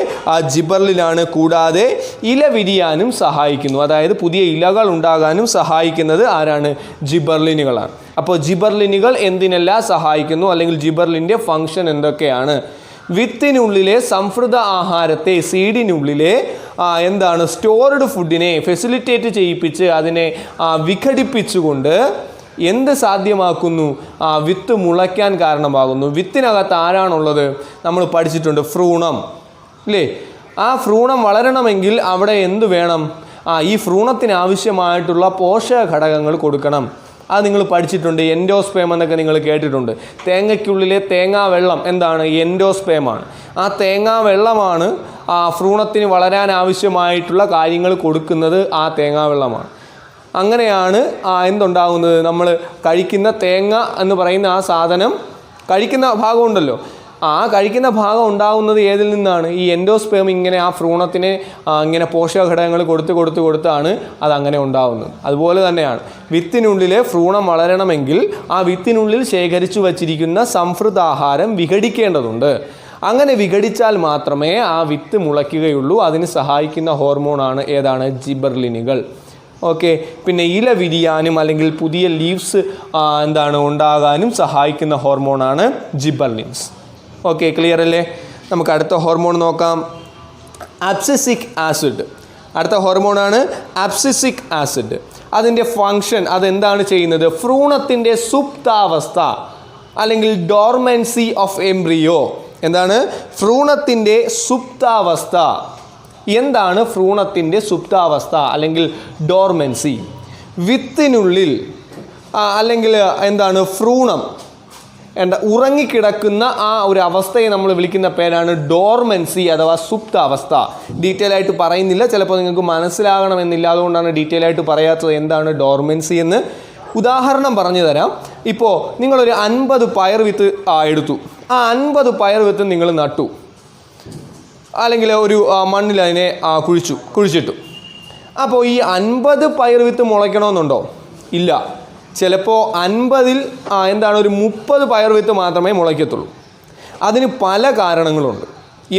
ജിബർലിനാണ്. കൂടാതെ ഇല വിരിയാനും സഹായിക്കുന്നു. അതായത് പുതിയ ഇലകൾ ഉണ്ടാകാനും സഹായിക്കുന്നത് ആരാണ്? ജിബർലിനുകളാണ്. അപ്പോൾ ജിബർലിനുകൾ എന്തിനെല്ലാം സഹായിക്കുന്നു അല്ലെങ്കിൽ ജിബർലിൻ്റെ ഫംഗ്ഷൻ എന്തൊക്കെയാണ്? വിത്തിനുള്ളിലെ സംഫൃത ആഹാരത്തെ, സീഡിനുള്ളിലെ എന്താണ് സ്റ്റോർഡ് ഫുഡിനെ ഫെസിലിറ്റേറ്റ് ചെയ്യിപ്പിച്ച് അതിനെ വിഘടിപ്പിച്ചുകൊണ്ട് എന്ത് സാധ്യമാക്കുന്നു? വിത്ത് മുളയ്ക്കാൻ കാരണമാകുന്നു. വിത്തിനകത്ത് ആരാണുള്ളത്? നമ്മൾ പഠിച്ചിട്ടുണ്ട്, ഭ്രൂണം അല്ലേ? ആ ഭ്രൂണം വളരണമെങ്കിൽ അവിടെ എന്ത് വേണം? ഈ ഭ്രൂണത്തിന് ആവശ്യമായിട്ടുള്ള പോഷക ഘടകങ്ങൾ കൊടുക്കണം. അത് നിങ്ങൾ പഠിച്ചിട്ടുണ്ട്. എൻഡോസ്പേം എന്നൊക്കെ നിങ്ങൾ കേട്ടിട്ടുണ്ട്. തേങ്ങയ്ക്കുള്ളിലെ തേങ്ങാ വെള്ളം എന്താണ്? എൻഡോസ്പേമാണ്. ആ തേങ്ങാ വെള്ളമാണ് ഭ്രൂണത്തിന് വളരാൻ ആവശ്യമായിട്ടുള്ള കാര്യങ്ങൾ കൊടുക്കുന്നത്. ആ തേങ്ങാ വെള്ളമാണ്. അങ്ങനെയാണ് എന്തുണ്ടാകുന്നത്? നമ്മൾ കഴിക്കുന്ന തേങ്ങ എന്ന് പറയുന്ന ആ സാധനം, കഴിക്കുന്ന ഭാഗമുണ്ടല്ലോ, ആ കഴിക്കുന്ന ഭാഗം ഉണ്ടാകുന്നത് ഏതിൽ നിന്നാണ്? ഈ എൻഡോസ്പേം ഇങ്ങനെ ആ ഭ്രൂണത്തിന് ഇങ്ങനെ പോഷക ഘടകങ്ങൾ കൊടുത്താണ് അതങ്ങനെ ഉണ്ടാകുന്നത്. അതുപോലെ തന്നെയാണ് വിത്തിനുള്ളിലെ ഭ്രൂണം വളരണമെങ്കിൽ ആ വിത്തിനുള്ളിൽ ശേഖരിച്ചു വച്ചിരിക്കുന്ന സംഫൃതാഹാരം വിഘടിക്കേണ്ടതുണ്ട്. അങ്ങനെ വിഘടിച്ചാൽ മാത്രമേ ആ വിത്ത് മുളയ്ക്കുകയുള്ളൂ. അതിന് സഹായിക്കുന്ന ഹോർമോണാണ് ഏതാണ്? ജിബർലിനുകൾ. ഓക്കെ, പിന്നെ ഇല വിരിയാനും അല്ലെങ്കിൽ പുതിയ ലീവ്സ് ഉണ്ടാകാനും സഹായിക്കുന്ന ഹോർമോണാണ് ജിബർലിൻസ്. ഓക്കെ, ക്ലിയർ അല്ലേ? നമുക്ക് അടുത്ത ഹോർമോൺ നോക്കാം. Abscisic acid. അടുത്ത ഹോർമോണാണ് അബ്സിസിക് ആസിഡ്. അതിൻ്റെ ഫങ്ഷൻ അതെന്താണ് ചെയ്യുന്നത്? ഭ്രൂണത്തിൻ്റെ സുപ്താവസ്ഥ അല്ലെങ്കിൽ ഡോർമെൻസി ഓഫ് എംബ്രിയോ. എന്താണ് ഭ്രൂണത്തിൻ്റെ സുപ്താവസ്ഥ? എന്താണ് ഭ്രൂണത്തിൻ്റെ സുപ്താവസ്ഥ അല്ലെങ്കിൽ ഡോർമെൻസി? വിത്തിനുള്ളിൽ അല്ലെങ്കിൽ ഭ്രൂണം ഉറങ്ങിക്കിടക്കുന്ന ആ ഒരു അവസ്ഥയെ നമ്മൾ വിളിക്കുന്ന പേരാണ് ഡോർമെൻസി അഥവാ സുപ്താവസ്ഥ. ഡീറ്റെയിൽ ആയിട്ട് പറയുന്നില്ല, ചിലപ്പോൾ നിങ്ങൾക്ക് മനസ്സിലാകണമെന്നില്ല, അതുകൊണ്ടാണ് ഡീറ്റെയിൽ ആയിട്ട് പറയാത്തത് എന്താണ് ഡോർമെൻസി എന്ന്. ഉദാഹരണം പറഞ്ഞു തരാം. ഇപ്പോൾ നിങ്ങളൊരു 50 പയർ വിത്ത് എടുത്തു. ആ 50 പയർ വിത്ത് നിങ്ങൾ നട്ടു, അല്ലെങ്കിൽ ഒരു മണ്ണിൽ അതിനെ കുഴിച്ചിട്ടു. അപ്പോൾ ഈ 50 പയർ വിത്ത് മുളയ്ക്കണമെന്നുണ്ടോ? ഇല്ല. ചിലപ്പോൾ 50-ൽ ഒരു 30 പയർ വിത്ത് മാത്രമേ മുളയ്ക്കത്തുള്ളൂ. അതിന് പല കാരണങ്ങളുണ്ട്.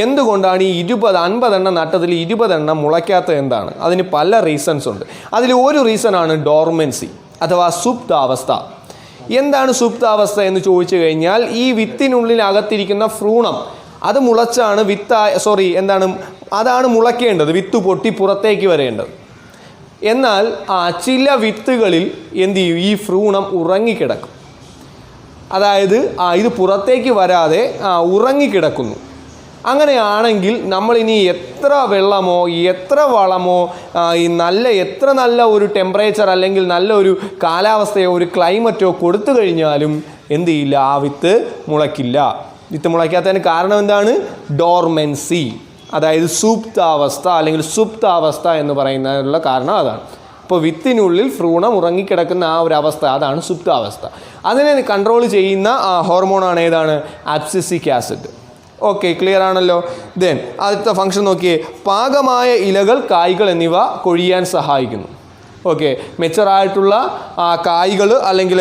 എന്തുകൊണ്ടാണ് ഈ 50 എണ്ണം നട്ടതിൽ 20 എണ്ണം മുളയ്ക്കാത്തത്? എന്താണ്? അതിന് പല റീസൺസ് ഉണ്ട്. അതിൽ ഒരു റീസണാണ് ഡോർമെൻസി അഥവാ സുപ്താവസ്ഥ. എന്താണ് സുപ്താവസ്ഥ എന്ന് ചോദിച്ചു കഴിഞ്ഞാൽ, ഈ വിത്തിനുള്ളിൽ അകത്തിരിക്കുന്ന ഭ്രൂണം അത് മുളച്ചാണ് അതാണ് മുളയ്ക്കേണ്ടത്, വിത്ത് പൊട്ടി പുറത്തേക്ക് വരേണ്ടത്. എന്നാൽ ചില വിത്തുകളിൽ എന്ത് ചെയ്യും? ഈ ഭ്രൂണം ഉറങ്ങിക്കിടക്കും. അതായത് ഇത് പുറത്തേക്ക് വരാതെ ഉറങ്ങിക്കിടക്കുന്നു. അങ്ങനെയാണെങ്കിൽ നമ്മളിനി എത്ര വെള്ളമോ എത്ര വളമോ എത്ര നല്ല ഒരു ടെമ്പറേച്ചർ അല്ലെങ്കിൽ നല്ലൊരു കാലാവസ്ഥയോ ഒരു ക്ലൈമറ്റോ കൊടുത്തു കഴിഞ്ഞാലും എന്ത് ചെയ്യില്ല? ആ വിത്ത് മുളയ്ക്കില്ല. വിത്ത് മുളയ്ക്കാത്തതിന് കാരണം എന്താണ്? ഡോർമെൻസി, അതായത് സുപ്താവസ്ഥ അല്ലെങ്കിൽ സുപ്താവസ്ഥ എന്ന് പറയുന്നതിനുള്ള കാരണം അതാണ്. അപ്പോൾ വിത്തിനുള്ളിൽ ഭ്രൂണം ഉറങ്ങിക്കിടക്കുന്ന ആ ഒരു അവസ്ഥ, അതാണ് സുപ്താവസ്ഥ. അതിനെ കൺട്രോൾ ചെയ്യുന്ന ഹോർമോണാണ് ഏതാണ്? Abscisic acid. ഓക്കെ, ക്ലിയർ ആണല്ലോ? ദെൻ അടുത്ത ഫംഗ്ഷൻ നോക്കിയേ. പാകമായ ഇലകൾ, കായ്കൾ എന്നിവ കൊഴിയാൻ സഹായിക്കുന്നു. ഓക്കെ, മെച്ചറായിട്ടുള്ള കായ്കൾ അല്ലെങ്കിൽ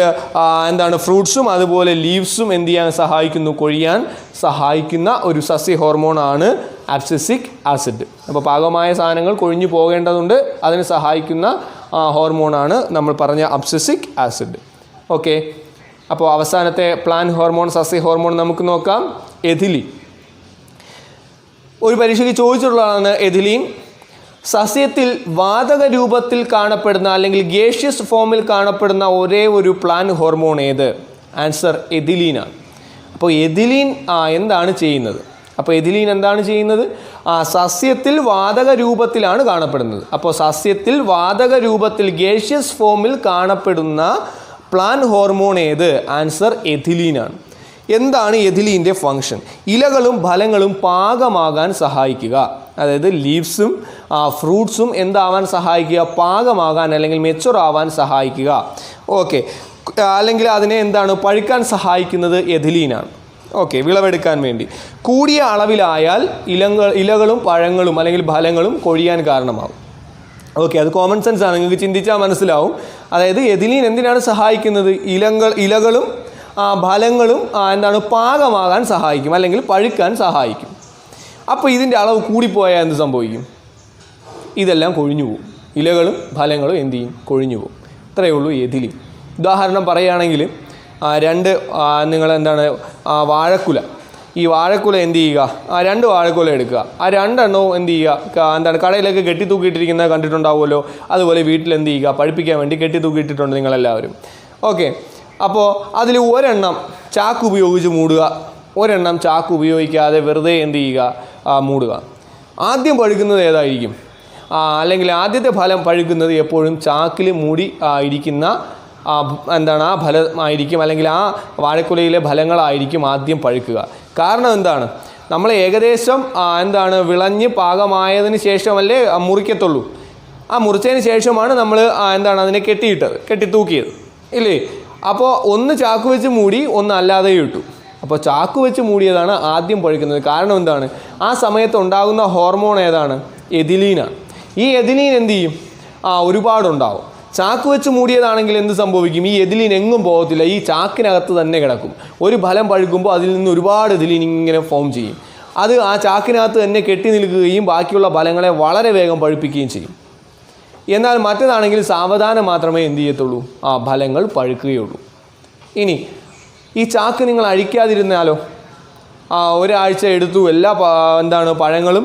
ഫ്രൂട്ട്സും അതുപോലെ ലീവ്സും എന്ത് ചെയ്യാൻ സഹായിക്കുന്നു? കൊഴിയാൻ സഹായിക്കുന്ന ഒരു സസ്യ ഹോർമോണാണ് അബ്സിസിക് ആസിഡ്. അപ്പോൾ പാകമായ സാധനങ്ങൾ കൊഴിഞ്ഞു പോകേണ്ടതുണ്ട്, അതിന് സഹായിക്കുന്ന ഹോർമോണാണ് നമ്മൾ പറഞ്ഞ അബ്സിസിക് ആസിഡ്. ഓക്കെ, അപ്പോൾ അവസാനത്തെ പ്ലാന്റ് ഹോർമോൺ, സസ്യ ഹോർമോൺ നമുക്ക് നോക്കാം. എഥിലീൻ. ഒരു പരീക്ഷയ്ക്ക് ചോദിച്ചിട്ടുള്ളതാണ് എഥിലീൻ. സസ്യത്തിൽ വാതക രൂപത്തിൽ കാണപ്പെടുന്ന അല്ലെങ്കിൽ ഗേഷ്യസ് ഫോമിൽ കാണപ്പെടുന്ന ഒരേ ഒരു പ്ലാന്റ് ഹോർമോൺ ഏത്? ആൻസർ എഥിലീനാണ്. അപ്പോൾ എഥിലീൻ എന്താണ് ചെയ്യുന്നത്? അപ്പോൾ എഥിലീൻ എന്താണ് ചെയ്യുന്നത്? സസ്യത്തിൽ വാതക രൂപത്തിലാണ് കാണപ്പെടുന്നത്. അപ്പോൾ സസ്യത്തിൽ വാതക രൂപത്തിൽ ഗേഷ്യസ് ഫോമിൽ കാണപ്പെടുന്ന പ്ലാന്റ് ഹോർമോൺ ഏത്? ആൻസർ എഥിലീനാണ്. എന്താണ് എഥിലീൻ്റെ ഫങ്ഷൻ? ഇലകളും ഫലങ്ങളും പാകമാകാൻ സഹായിക്കുക. അതായത് ലീവ്സും ഫ്രൂട്ട്സും എന്താവാൻ സഹായിക്കുക? പാകമാകാൻ അല്ലെങ്കിൽ മെച്ചുർ ആവാൻ സഹായിക്കുക. ഓക്കെ. അല്ലെങ്കിൽ അതിനെ എന്താണ് പഴുക്കാൻ സഹായിക്കുന്നത്? എഥിലീനാണ്. ഓക്കെ, വിളവെടുക്കാൻ വേണ്ടി. കൂടിയ അളവിലായാൽ ഇലകളും പഴങ്ങളും അല്ലെങ്കിൽ ഫലങ്ങളും കൊഴിയാൻ കാരണമാകും. ഓക്കെ, അത് കോമൺ സെൻസ് ആണ്, നിങ്ങൾക്ക് ചിന്തിച്ചാൽ മനസ്സിലാവും. അതായത് എഥിലീൻ എന്തിനാണ് സഹായിക്കുന്നത്? ഇലകളും ഫലങ്ങളും എന്താണ് പാകമാകാൻ സഹായിക്കും അല്ലെങ്കിൽ പഴുക്കാൻ സഹായിക്കും. അപ്പോൾ ഇതിൻ്റെ അളവ് കൂടിപ്പോയാൽ എന്ത് സംഭവിക്കും? ഇതെല്ലാം കൊഴിഞ്ഞു പോകും. ഇലകളും ഫലങ്ങളും എന്ത് ചെയ്യും? കൊഴിഞ്ഞു പോകും. ഇത്രയേ ഉള്ളൂ എഥിലീൻ. ഉദാഹരണം പറയുകയാണെങ്കിൽ നിങ്ങൾ എന്താണ് വാഴക്കുല, ഈ വാഴക്കുല എന്ത് ചെയ്യുക? 2 വാഴക്കുല എടുക്കുക. 2 എണ്ണവും എന്ത് ചെയ്യുക? എന്താണ് കടയിലൊക്കെ കെട്ടി തൂക്കിയിട്ടിരിക്കുന്നത് കണ്ടിട്ടുണ്ടാവുമല്ലോ. അതുപോലെ വീട്ടിൽ എന്ത് ചെയ്യുക? പഴുപ്പിക്കാൻ വേണ്ടി കെട്ടി തൂക്കിയിട്ടിട്ടുണ്ട് നിങ്ങളെല്ലാവരും. ഓക്കെ, അപ്പോൾ അതിൽ ഒരെണ്ണം ചാക്ക് ഉപയോഗിച്ച് മൂടുക, ഒരെണ്ണം ചാക്ക് ഉപയോഗിക്കാതെ വെറുതെ എന്ത് ചെയ്യുക? മൂടുക. ആദ്യം പഴുക്കുന്നത് ഏതായിരിക്കും? അല്ലെങ്കിൽ ആദ്യത്തെ ഫലം പഴുക്കുന്നത് എപ്പോഴും ചാക്കിൽ മൂടി ഇരിക്കുന്ന എന്താണ് ആ ഫലമായിരിക്കും, അല്ലെങ്കിൽ ആ വാഴക്കുലയിലെ ഫലങ്ങളായിരിക്കും ആദ്യം പഴുക്കുക. കാരണം എന്താണ്? നമ്മൾ ഏകദേശം എന്താണ് വിളഞ്ഞ് പാകമായതിന് ശേഷമല്ലേ മുറിക്കത്തുള്ളൂ. ആ മുറിച്ചതിന് ശേഷമാണ് നമ്മൾ എന്താണ് അതിനെ കെട്ടി തൂക്കിയത് ഇല്ലേ? അപ്പോൾ ഒന്ന് ചാക്ക് വെച്ച് മൂടി, ഒന്ന് അല്ലാതെ ഇട്ടു. അപ്പോൾ ചാക്ക് വെച്ച് മൂടിയതാണ് ആദ്യം പഴുക്കുന്നത്. കാരണം എന്താണ്? ആ സമയത്ത് ഉണ്ടാകുന്ന ഹോർമോൺ ഏതാണ്? എഥിലീനാണ്. ഈ എഥിലീൻ എന്ത് ചെയ്യും? ഒരുപാടുണ്ടാവും. ചാക്ക് വെച്ച് മൂടിയതാണെങ്കിൽ എന്ത് സംഭവിക്കും? ഈ എഥിലീൻ എങ്ങും പോകത്തില്ല, ഈ ചാക്കിനകത്ത് തന്നെ കിടക്കും. ഒരു ഫലം പഴുക്കുമ്പോൾ അതിൽ നിന്ന് ഒരുപാട് എഥിലീൻ ഇങ്ങനെ ഫോം ചെയ്യും. അത് ആ ചാക്കിനകത്ത് തന്നെ കെട്ടി നിൽക്കുകയും ബാക്കിയുള്ള ഫലങ്ങളെ വളരെ വേഗം പഴുപ്പിക്കുകയും ചെയ്യും. എന്നാൽ മറ്റേതാണെങ്കിൽ സാവധാനം മാത്രമേ എന്ത് ചെയ്യത്തുള്ളൂ? ഫലങ്ങൾ പഴുക്കുകയുള്ളൂ. ഇനി ഈ ചാക്ക് നിങ്ങൾ അഴിക്കാതിരുന്നാലോ? ഒരാഴ്ച എടുത്തു, എല്ലാ പഴങ്ങളും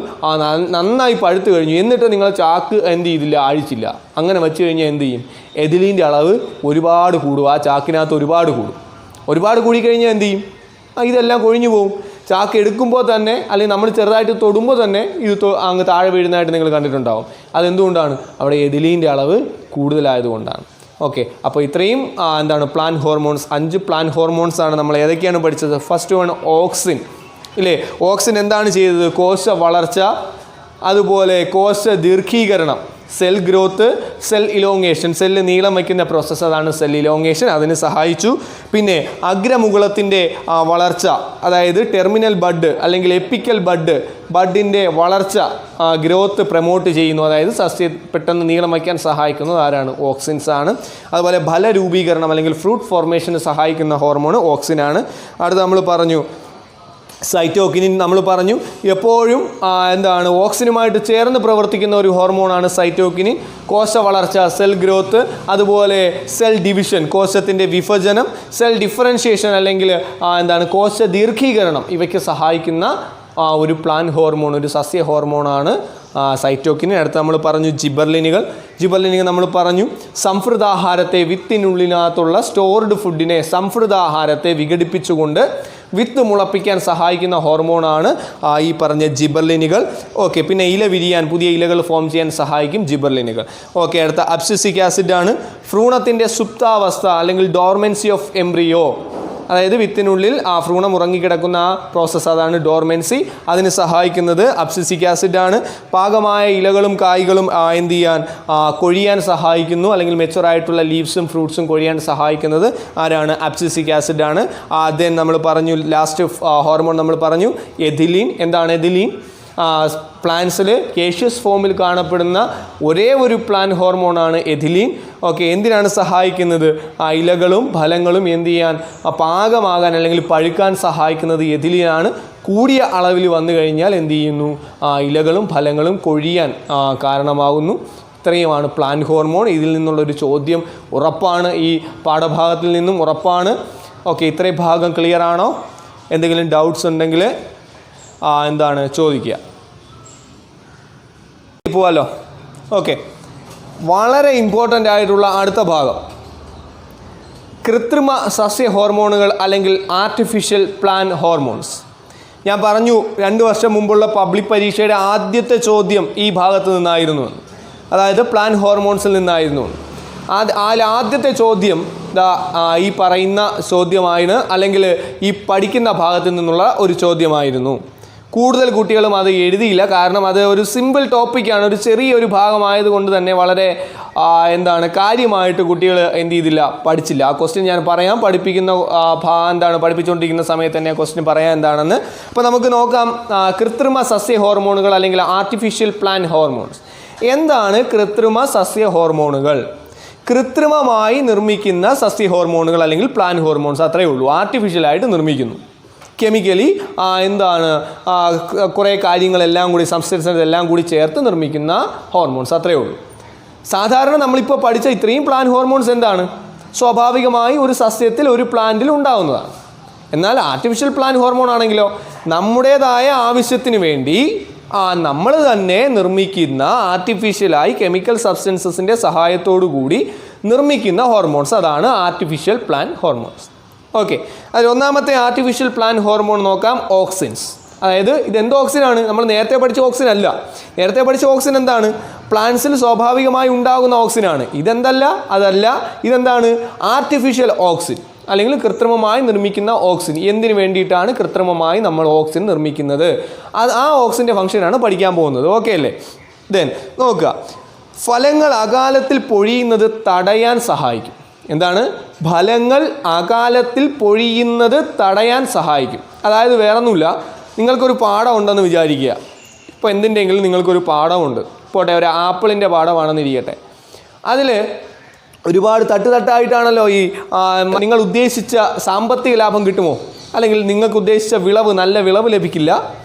നന്നായി പഴുത്തു കഴിഞ്ഞു, എന്നിട്ട് നിങ്ങൾ ചാക്ക് എന്ത് ചെയ്തില്ല? അഴിച്ചില്ല. അങ്ങനെ വെച്ച് കഴിഞ്ഞാൽ എന്ത് ചെയ്യും? എഥിലീൻ്റെ അളവ് ഒരുപാട് കൂടും. ആ ചാക്കിനകത്ത് ഒരുപാട് കൂടിക്കഴിഞ്ഞാൽ എന്ത് ചെയ്യും? ഇതെല്ലാം കൊഴിഞ്ഞു പോകും. ചാക്ക് എടുക്കുമ്പോൾ തന്നെ, അല്ലെങ്കിൽ നമ്മൾ ചെറുതായിട്ട് തൊടുമ്പോൾ തന്നെ ഇത് അങ്ങ് താഴെ വീഴുന്നതായിട്ട് നിങ്ങൾ കണ്ടിട്ടുണ്ടാവും. അതെന്തുകൊണ്ടാണ്? അവിടെ എഥിലീൻ്റെ അളവ് കൂടുതലായതുകൊണ്ടാണ്. ഓക്കെ, അപ്പോൾ ഇത്രയും പ്ലാന്റ് ഹോർമോൺസ്, 5 പ്ലാന്റ് ഹോർമോൺസ് ആണ് നമ്മൾ ഏതൊക്കെയാണ് പഠിച്ചത്. ഫസ്റ്റ് വൺ ഓക്സിൻ ഇല്ലേ? ഓക്സിൻ എന്താണ് ചെയ്തത്? കോശ വളർച്ച, അതുപോലെ കോശ ദീർഘീകരണം, cell growth, cell elongation, cell നീളം വയ്ക്കുന്ന പ്രോസസ്സ്, അതാണ് സെൽ ഇലോങ്ങേഷൻ, അതിന് സഹായിച്ചു. പിന്നെ അഗ്രമുകുളത്തിൻ്റെ വളർച്ച, അതായത് ടെർമിനൽ ബഡ് അല്ലെങ്കിൽ എപ്പിക്കൽ ബഡിൻ്റെ വളർച്ച, ഗ്രോത്ത് പ്രൊമോട്ട് ചെയ്യുന്നു. അതായത് സസ്യം പെട്ടെന്ന് നീളം വയ്ക്കാൻ സഹായിക്കുന്നത് ആരാണ്? ഓക്സിൻസ് ആണ്. അതുപോലെ ഫലരൂപീകരണം അല്ലെങ്കിൽ ഫ്രൂട്ട് ഫോർമേഷന് സഹായിക്കുന്ന ഹോർമോൺ ഓക്സിനാണ്. അടുത്ത് നമ്മൾ പറഞ്ഞു സൈറ്റോകിനിൻ. നമ്മൾ പറഞ്ഞു എപ്പോഴും ഓക്സിനുമായിട്ട് ചേർന്ന് പ്രവർത്തിക്കുന്ന ഒരു ഹോർമോണാണ് സൈറ്റോകിനിൻ. കോശ വളർച്ച, സെൽ ഗ്രോത്ത്, അതുപോലെ സെൽ ഡിവിഷൻ, കോശത്തിൻ്റെ വിഭജനം, സെൽ ഡിഫറൻഷിയേഷൻ അല്ലെങ്കിൽ കോശ ദീർഘീകരണം, ഇവയ്ക്ക് സഹായിക്കുന്ന ഒരു പ്ലാന്റ് ഹോർമോൺ, ഒരു സസ്യ ഹോർമോണാണ് സൈറ്റോകിനിൻ. അടുത്ത് നമ്മൾ പറഞ്ഞു ജിബർലിനുകൾ നമ്മൾ പറഞ്ഞു സംഫൃതാഹാരത്തെ, വിത്തിനുള്ളിനകത്തുള്ള സ്റ്റോർഡ് ഫുഡിനെ, സംഫൃതാഹാരത്തെ വിഘടിപ്പിച്ചുകൊണ്ട് വിത്ത് മുളപ്പിക്കാൻ സഹായിക്കുന്ന ഹോർമോണാണ് ഈ പറഞ്ഞ ജിബർലിനുകൾ. ഓക്കെ, പിന്നെ ഇല വിരിയാൻ, പുതിയ ഇലകൾ ഫോം ചെയ്യാൻ സഹായിക്കും ജിബർലിനുകൾ. ഓക്കെ, അടുത്ത അബ്സിസിക് ആസിഡ് ആണ്. ഭ്രൂണത്തിൻ്റെ സുപ്താവസ്ഥ അല്ലെങ്കിൽ ഡോർമെൻസി ഓഫ് എംബ്രിയോ, അതായത് വിത്തിനുള്ളിൽ ഭ്രൂണം ഉറങ്ങിക്കിടക്കുന്ന പ്രോസസ്സ്, അതാണ് ഡോർമെൻസി. അതിന് സഹായിക്കുന്നത് അബ്സിസിക് ആസിഡാണ്. പാകമായ ഇലകളും കായ്കളും എന്ത് ചെയ്യാൻ? കൊഴിയാൻ സഹായിക്കുന്നു, അല്ലെങ്കിൽ മെച്ചുറായിട്ടുള്ള ലീവ്സും ഫ്രൂട്ട്സും കൊഴിയാൻ സഹായിക്കുന്നത് ആരാണ്? അബ്സിസിക് ആസിഡാണ്. ദെൻ നമ്മൾ പറഞ്ഞു ലാസ്റ്റ് ഹോർമോൺ നമ്മൾ പറഞ്ഞു എഥിലീൻ. എന്താണ് എഥിലീൻ? പ്ലാന്റ്സിൽ ഗേഷ്യസ് ഫോമിൽ കാണപ്പെടുന്ന ഒരേ ഒരു പ്ലാന്റ് ഹോർമോണാണ് എഥിലീൻ. ഓക്കെ, എന്തിനാണ് സഹായിക്കുന്നത്? ഇലകളും ഫലങ്ങളും എന്ത് ചെയ്യാൻ? പാകമാകാൻ അല്ലെങ്കിൽ പഴുക്കാൻ സഹായിക്കുന്നത് എഥിലീനാണ്. കൂടിയ അളവിൽ വന്നു കഴിഞ്ഞാൽ എന്ത് ചെയ്യുന്നു? ഇലകളും ഫലങ്ങളും കൊഴിയാൻ കാരണമാകുന്നു. ഇത്രയുമാണ് പ്ലാന്റ് ഹോർമോൺ. ഇതിൽ നിന്നുള്ളൊരു ചോദ്യം ഉറപ്പാണ്, ഈ പാഠഭാഗത്തിൽ നിന്നും ഉറപ്പാണ്. ഓക്കെ, ഇത്രയും ഭാഗം ക്ലിയർ ആണോ? എന്തെങ്കിലും ഡൗട്ട്സ് ഉണ്ടെങ്കിൽ എന്താണ് ചോദിക്കുക. പോവാലോ. ഓക്കെ, വളരെ ഇമ്പോർട്ടൻ്റ് ആയിട്ടുള്ള അടുത്ത ഭാഗം കൃത്രിമ സസ്യ ഹോർമോണുകൾ അല്ലെങ്കിൽ ആർട്ടിഫിഷ്യൽ പ്ലാന്റ് ഹോർമോൺസ്. ഞാൻ പറഞ്ഞു 2 വർഷം മുമ്പുള്ള പബ്ലിക് പരീക്ഷയുടെ ആദ്യത്തെ ചോദ്യം ഈ ഭാഗത്ത് നിന്നായിരുന്നു, അതായത് പ്ലാന്റ് ഹോർമോൺസിൽ നിന്നായിരുന്നു. ആദ്യത്തെ ചോദ്യം ഈ പറയുന്ന ചോദ്യമാണ്, അല്ലെങ്കിൽ ഈ പഠിക്കുന്ന ഭാഗത്ത് നിന്നുള്ള ഒരു ചോദ്യമായിരുന്നു. കൂടുതൽ കുട്ടികളും അത് എഴുതിയില്ല, കാരണം അത് ഒരു സിമ്പിൾ ടോപ്പിക്കാണ്, ഒരു ചെറിയൊരു ഭാഗമായതുകൊണ്ട് തന്നെ വളരെ കാര്യമായിട്ട് കുട്ടികൾ എന്ത് ചെയ്തില്ല, പഠിച്ചില്ല. ആ ക്വസ്റ്റ്യൻ ഞാൻ പറയാം, പഠിപ്പിച്ചുകൊണ്ടിരിക്കുന്ന സമയത്ത് തന്നെ ക്വസ്റ്റ്യൻ പറയാൻ എന്താണെന്ന്. അപ്പോൾ നമുക്ക് നോക്കാം, കൃത്രിമ സസ്യ ഹോർമോണുകൾ അല്ലെങ്കിൽ ആർട്ടിഫിഷ്യൽ പ്ലാന്റ് ഹോർമോൺസ്. എന്താണ് കൃത്രിമ സസ്യ ഹോർമോണുകൾ? കൃത്രിമമായി നിർമ്മിക്കുന്ന സസ്യ ഹോർമോണുകൾ അല്ലെങ്കിൽ പ്ലാന്റ് ഹോർമോൺസ്, അത്രയേ ഉള്ളൂ. ആർട്ടിഫിഷ്യലായിട്ട് നിർമ്മിക്കുന്നു, കെമിക്കലി കുറേ കാര്യങ്ങളെല്ലാം കൂടി, സബ്സ്റ്റൻസസ് എല്ലാം കൂടി ചേർത്ത് നിർമ്മിക്കുന്ന ഹോർമോൺസ്, അത്രയേ ഉള്ളൂ. സാധാരണ നമ്മളിപ്പോൾ പഠിച്ച ഇത്രയും പ്ലാന്റ് ഹോർമോൺസ് എന്താണ്? സ്വാഭാവികമായി ഒരു സസ്യത്തിൽ, ഒരു പ്ലാന്റിൽ ഉണ്ടാകുന്നതാണ്. എന്നാൽ ആർട്ടിഫിഷ്യൽ പ്ലാന്റ് ഹോർമോൺ ആണെങ്കിലോ നമ്മുടേതായ ആവശ്യത്തിന് വേണ്ടി നമ്മൾ തന്നെ നിർമ്മിക്കുന്ന, ആർട്ടിഫിഷ്യലായി കെമിക്കൽ സബ്സ്റ്റൻസസിൻ്റെ സഹായത്തോടു കൂടി നിർമ്മിക്കുന്ന ഹോർമോൺസ്, അതാണ് ആർട്ടിഫിഷ്യൽ പ്ലാന്റ് ഹോർമോൺസ്. ഓക്കെ, അതിൽ ഒന്നാമത്തെ ആർട്ടിഫിഷ്യൽ പ്ലാന്റ് ഹോർമോൺ നോക്കാം, ഓക്സിൻസ്. അതായത് ഇതെന്ത് ഓക്സിനാണ്? നമ്മൾ നേരത്തെ പഠിച്ച ഓക്സിൻ അല്ല. നേരത്തെ പഠിച്ച ഓക്സിൻ എന്താണ്? പ്ലാന്റ്സിൽ സ്വാഭാവികമായി ഉണ്ടാകുന്ന ഓക്സിനാണ്. അതല്ല, ഇതെന്താണ്? ആർട്ടിഫിഷ്യൽ ഓക്സിൻ അല്ലെങ്കിൽ കൃത്രിമമായി നിർമ്മിക്കുന്ന ഓക്സിൻ. എന്തിനു വേണ്ടിയിട്ടാണ് കൃത്രിമമായി നമ്മൾ ഓക്സിൻ നിർമ്മിക്കുന്നത്? ആ ഓക്സിൻ്റെ ഫംഗ്ഷനാണ് പഠിക്കാൻ പോകുന്നത്. ഓക്കെ അല്ലേ? ദെൻ നോക്കുക, ഫലങ്ങൾ അകാലത്തിൽ പൊഴിയുന്നത് തടയാൻ സഹായിക്കും. എന്താണ്? ഫലങ്ങൾ അകാലത്തിൽ പൊഴിയുന്നത് തടയാൻ സഹായിക്കും. അതായത് വേറൊന്നുമില്ല, നിങ്ങൾക്കൊരു പാഠം ഉണ്ടെന്ന് വിചാരിക്കുക. ഇപ്പോൾ എന്തിൻ്റെങ്കിലും നിങ്ങൾക്കൊരു പാഠമുണ്ട്, പോട്ടെ, ഒരു ആപ്പിളിൻ്റെ പാഠമാണെന്നിരിക്കട്ടെ. അതിൽ ഒരുപാട് തട്ടായിട്ടാണല്ലോ ഈ നിങ്ങൾ ഉദ്ദേശിച്ച സാമ്പത്തിക ലാഭം കിട്ടുമോ? അല്ലെങ്കിൽ നിങ്ങൾക്ക് ഉദ്ദേശിച്ച നല്ല വിളവ് ലഭിക്കില്ല.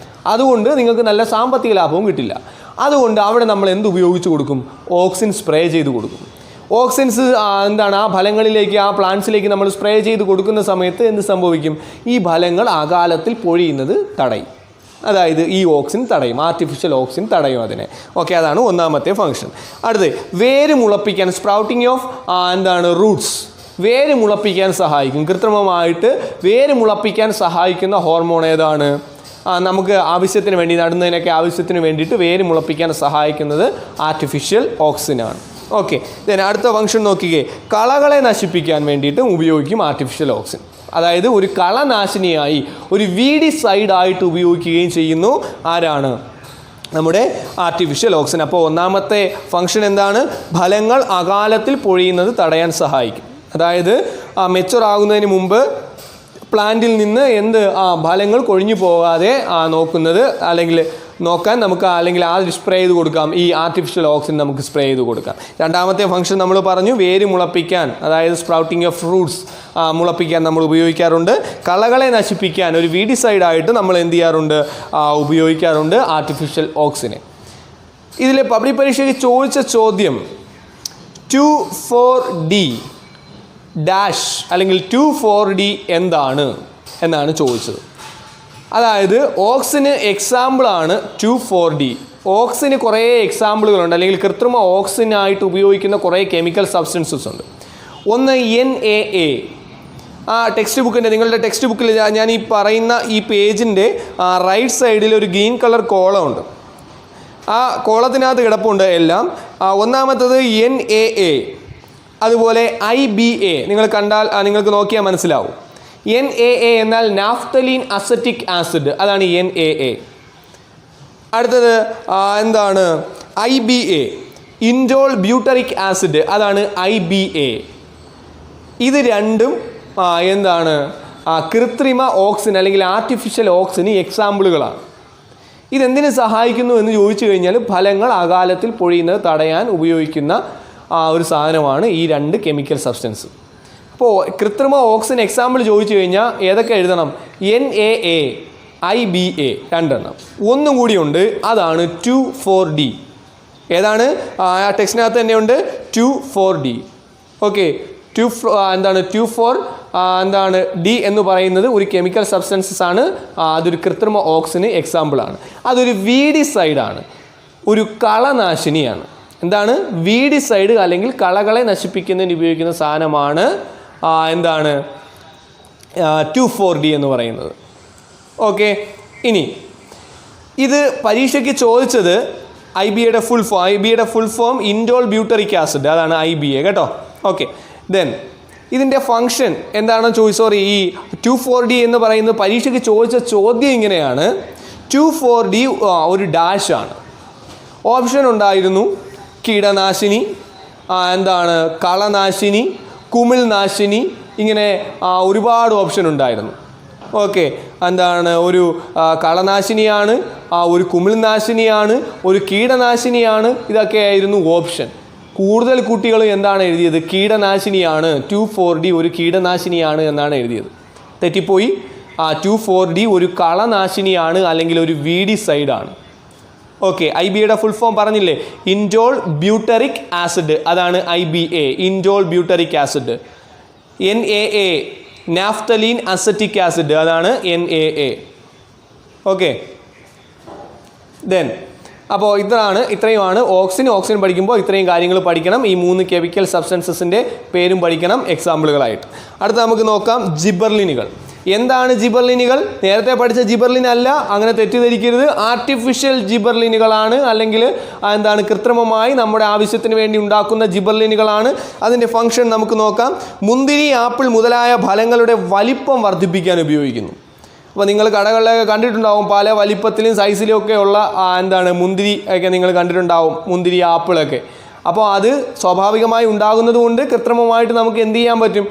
അതുകൊണ്ട് നിങ്ങൾക്ക് നല്ല സാമ്പത്തിക ലാഭവും കിട്ടില്ല. അതുകൊണ്ട് അവിടെ നമ്മൾ എന്ത് ഉപയോഗിച്ച് കൊടുക്കും? ഓക്സിൻ സ്പ്രേ ചെയ്ത് കൊടുക്കും. ഓക്സിൻസ് എന്താണ്? ആ ഫലങ്ങളിലേക്ക്, ആ പ്ലാന്റ്സിലേക്ക് നമ്മൾ സ്പ്രേ ചെയ്ത് കൊടുക്കുന്ന സമയത്ത് എന്ത് സംഭവിക്കും? ഈ ഫലങ്ങൾ അകാലത്തിൽ പൊഴിയുന്നത് തടയും. അതായത് ഈ ഓക്സിൻ തടയും, ആർട്ടിഫിഷ്യൽ ഓക്സിൻ തടയും അതിനെ. ഓക്കെ, അതാണ് ഒന്നാമത്തെ ഫംഗ്ഷൻ. അടുത്ത് വേര് മുളപ്പിക്കാൻ, സ്പ്രൗട്ടിങ് ഓഫ് റൂട്ട്സ്. വേര് മുളപ്പിക്കാൻ സഹായിക്കും. കൃത്രിമമായിട്ട് വേര് മുളപ്പിക്കാൻ സഹായിക്കുന്ന ഹോർമോൺ ഏതാണ്? നമുക്ക് ആവശ്യത്തിന് വേണ്ടി, നടുന്നതിനൊക്കെ ആവശ്യത്തിന് വേണ്ടിയിട്ട് വേര് മുളപ്പിക്കാൻ സഹായിക്കുന്നത് ആർട്ടിഫിഷ്യൽ ഓക്സിനാണ്. ഓക്കെ, ദെൻ അടുത്ത ഫംഗ്ഷൻ നോക്കിക്കേ, കളകളെ നശിപ്പിക്കാൻ വേണ്ടിയിട്ട് ഉപയോഗിക്കും ആർട്ടിഫിഷ്യൽ ഓക്സിൻ. അതായത് ഒരു കളനാശിനിയായി, ഒരു വീഡിസൈഡായിട്ട് ഉപയോഗിക്കുകയും ചെയ്യുന്നു. ആരാണ്? നമ്മുടെ ആർട്ടിഫിഷ്യൽ ഓക്സിൻ. അപ്പോൾ ഒന്നാമത്തെ ഫംഗ്ഷൻ എന്താണ്? ഫലങ്ങൾ അകാലത്തിൽ പൊഴിയുന്നത് തടയാൻ സഹായിക്കും. അതായത് മെച്ചുവർ ആകുന്നതിന് മുമ്പ് പ്ലാന്റിൽ നിന്ന് ഫലങ്ങൾ കൊഴിഞ്ഞു പോകാതെ നോക്കുന്നത്, അല്ലെങ്കിൽ നോക്കാൻ നമുക്ക്, അല്ലെങ്കിൽ സ്പ്രേ ചെയ്ത് കൊടുക്കാം. ഈ ആർട്ടിഫിഷ്യൽ ഓക്സിൻ നമുക്ക് സ്പ്രേ ചെയ്ത് കൊടുക്കാം. രണ്ടാമത്തെ ഫംഗ്ഷൻ നമ്മൾ പറഞ്ഞു, വേര് മുളപ്പിക്കാൻ, അതായത് സ്പ്രൗട്ടിങ് ഓഫ് ഫ്രൂട്ട്സ് മുളപ്പിക്കാൻ നമ്മൾ ഉപയോഗിക്കാറുണ്ട്. കളകളെ നശിപ്പിക്കാൻ ഒരു വീഡിസൈഡായിട്ട് നമ്മൾ എന്ത് ചെയ്യാറുണ്ട്? ഉപയോഗിക്കാറുണ്ട് ആർട്ടിഫിഷ്യൽ ഓക്സിനെ. ഇതിൽ പബ്ലിക് പരീക്ഷയ്ക്ക് ചോദിച്ച ചോദ്യം 2,4-D ഡാഷ് അല്ലെങ്കിൽ 2,4-D എന്താണ് എന്നാണ് ചോദിച്ചത്. അതായത് ഓക്സിന് എക്സാമ്പിളാണ് 2,4-D. ഓക്സിന് കുറേ എക്സാമ്പിളുകളുണ്ട്, അല്ലെങ്കിൽ കൃത്രിമ ഓക്സിനായിട്ട് ഉപയോഗിക്കുന്ന കുറേ കെമിക്കൽ സബ്സ്റ്റൻസസ് ഉണ്ട്. ഒന്ന് NaA. ടെക്സ്റ്റ് ബുക്കിൻ്റെ, നിങ്ങളുടെ ടെക്സ്റ്റ് ബുക്കിൽ ഞാൻ ഈ പറയുന്ന ഈ പേജിൻ്റെ റൈറ്റ് സൈഡിൽ ഒരു ഗ്രീൻ കളർ കോളം ഉണ്ട്. ആ കോളത്തിനകത്ത് കിടപ്പുണ്ട് എല്ലാം. ഒന്നാമത്തത് NaA, അതുപോലെ IBA. നിങ്ങൾ കണ്ടാൽ, നിങ്ങൾക്ക് നോക്കിയാൽ മനസ്സിലാവും. NaA എന്നാൽ നാഫ്തലീൻ അസറ്റിക് ആസിഡ്, അതാണ് NaA. അടുത്തത് IBA, ഇൻഡോൾ ബ്യൂട്ടറിക് ആസിഡ്, അതാണ് IBA. ഇത് രണ്ടും കൃത്രിമ ഓക്സിൻ അല്ലെങ്കിൽ ആർട്ടിഫിഷ്യൽ ഓക്സിന് എക്സാമ്പിളുകളാണ്. ഇതെന്തിനു സഹായിക്കുന്നു എന്ന് ചോദിച്ചു കഴിഞ്ഞാൽ, ഫലങ്ങൾ അകാലത്തിൽ പൊഴിയുന്നത് തടയാൻ ഉപയോഗിക്കുന്ന ഒരു സാധനമാണ് ഈ രണ്ട് കെമിക്കൽ സബ്സ്റ്റൻസ്. അപ്പോൾ കൃത്രിമ ഓക്സിൻ എക്സാമ്പിൾ ചോദിച്ചു കഴിഞ്ഞാൽ ഏതൊക്കെ എഴുതണം? NaA, IBA, രണ്ടെണ്ണം. ഒന്നും കൂടിയുണ്ട്, അതാണ് 2,4-D. ഏതാണ്? ടെക്സ്റ്റിനകത്ത് തന്നെയുണ്ട് 2,4-D. ഓക്കെ, 2,4 എന്താണ് ഡി എന്ന് പറയുന്നത് ഒരു കെമിക്കൽ സബ്സ്റ്റൻസസ് ആണ്. അതൊരു കൃത്രിമ ഓക്സിന് എക്സാമ്പിളാണ്. അതൊരു വീഡിസൈഡാണ്, ഒരു കളനാശിനിയാണ്. എന്താണ്? വീഡിസൈഡ് അല്ലെങ്കിൽ കളകളെ നശിപ്പിക്കുന്നതിന് ഉപയോഗിക്കുന്ന സാധനമാണ് എന്താണ് 2,4-D എന്ന് പറയുന്നത്. ഓക്കെ, ഇനി ഇത് പരീക്ഷയ്ക്ക് ചോദിച്ചത് IBA full form indole butyric acid, അതാണ് IBA കേട്ടോ. ഓക്കെ, ദെൻ ഇതിൻ്റെ ഫങ്ഷൻ എന്താണെന്ന് ചോദിച്ചു. ഈ 2,4-D എന്ന് പറയുന്നത് പരീക്ഷയ്ക്ക് ചോദിച്ച ചോദ്യം ഇങ്ങനെയാണ്. 2,4-D ഒരു ഡാഷാണ്. ഓപ്ഷൻ ഉണ്ടായിരുന്നു കീടനാശിനി, എന്താണ് കളനാശിനി, കുമിൾനാശിനി, ഇങ്ങനെ ഒരുപാട് ഓപ്ഷൻ ഉണ്ടായിരുന്നു. ഓക്കെ, എന്താണ് ഒരു കളനാശിനിയാണ്, ഒരു കുമിൾനാശിനിയാണ്, ഒരു കീടനാശിനിയാണ്, ഇതൊക്കെയായിരുന്നു ഓപ്ഷൻ. കൂടുതൽ കുട്ടികൾ എന്താണ് എഴുതിയത്? കീടനാശിനിയാണ്, 2,4-D ഒരു കീടനാശിനിയാണ് എന്നാണ് എഴുതിയത്. തെറ്റിപ്പോയി. 2,4-D ഒരു കളനാശിനിയാണ് അല്ലെങ്കിൽ ഒരു വീഡിസൈഡാണ്. ഓക്കെ, IBA ഫുൾ ഫോം പറഞ്ഞില്ലേ? ഇൻഡോൾ ബ്യൂട്ടറിക് ആസിഡ്, അതാണ് IBA, indole butyric acid. NaA naphthalene acetic acid, അതാണ് NaA. ഓക്കെ, ദെൻ അപ്പോൾ ഇത്രയുമാണ് ഓക്സിൻ പഠിക്കുമ്പോൾ ഇത്രയും കാര്യങ്ങൾ പഠിക്കണം. ഈ 3 കെമിക്കൽ സബ്സ്റ്റൻസസിൻ്റെ പേരും പഠിക്കണം എക്സാമ്പിളുകളായിട്ട്. അടുത്ത നമുക്ക് നോക്കാം ജിബർലിനുകൾ. എന്താണ് ജിബർലിനുകൾ? നേരത്തെ പഠിച്ച ജിബർലിൻ അല്ല, അങ്ങനെ തെറ്റിദ്ധരിക്കരുത്. ആർട്ടിഫിഷ്യൽ ജിബർലിനുകളാണ്, അല്ലെങ്കിൽ എന്താണ് കൃത്രിമമായി നമ്മുടെ ആവശ്യത്തിന് വേണ്ടി ഉണ്ടാക്കുന്ന ജിബർലിനുകളാണ്. അതിൻ്റെ ഫംഗ്ഷൻ നമുക്ക് നോക്കാം. മുന്തിരി, ആപ്പിൾ മുതലായ ഫലങ്ങളുടെ വലിപ്പം വർദ്ധിപ്പിക്കാൻ ഉപയോഗിക്കുന്നു. അപ്പോൾ നിങ്ങൾ കടകളിലൊക്കെ കണ്ടിട്ടുണ്ടാവും, പല വലിപ്പത്തിലും സൈസിലും ഒക്കെ ഉള്ള എന്താണ് മുന്തിരി ഒക്കെ നിങ്ങൾ കണ്ടിട്ടുണ്ടാവും, മുന്തിരി, ആപ്പിളൊക്കെ. അപ്പോൾ അത് സ്വാഭാവികമായി ഉണ്ടാകുന്നത് കൊണ്ട് കൃത്രിമമായിട്ട് നമുക്ക് എന്ത് ചെയ്യാൻ പറ്റും?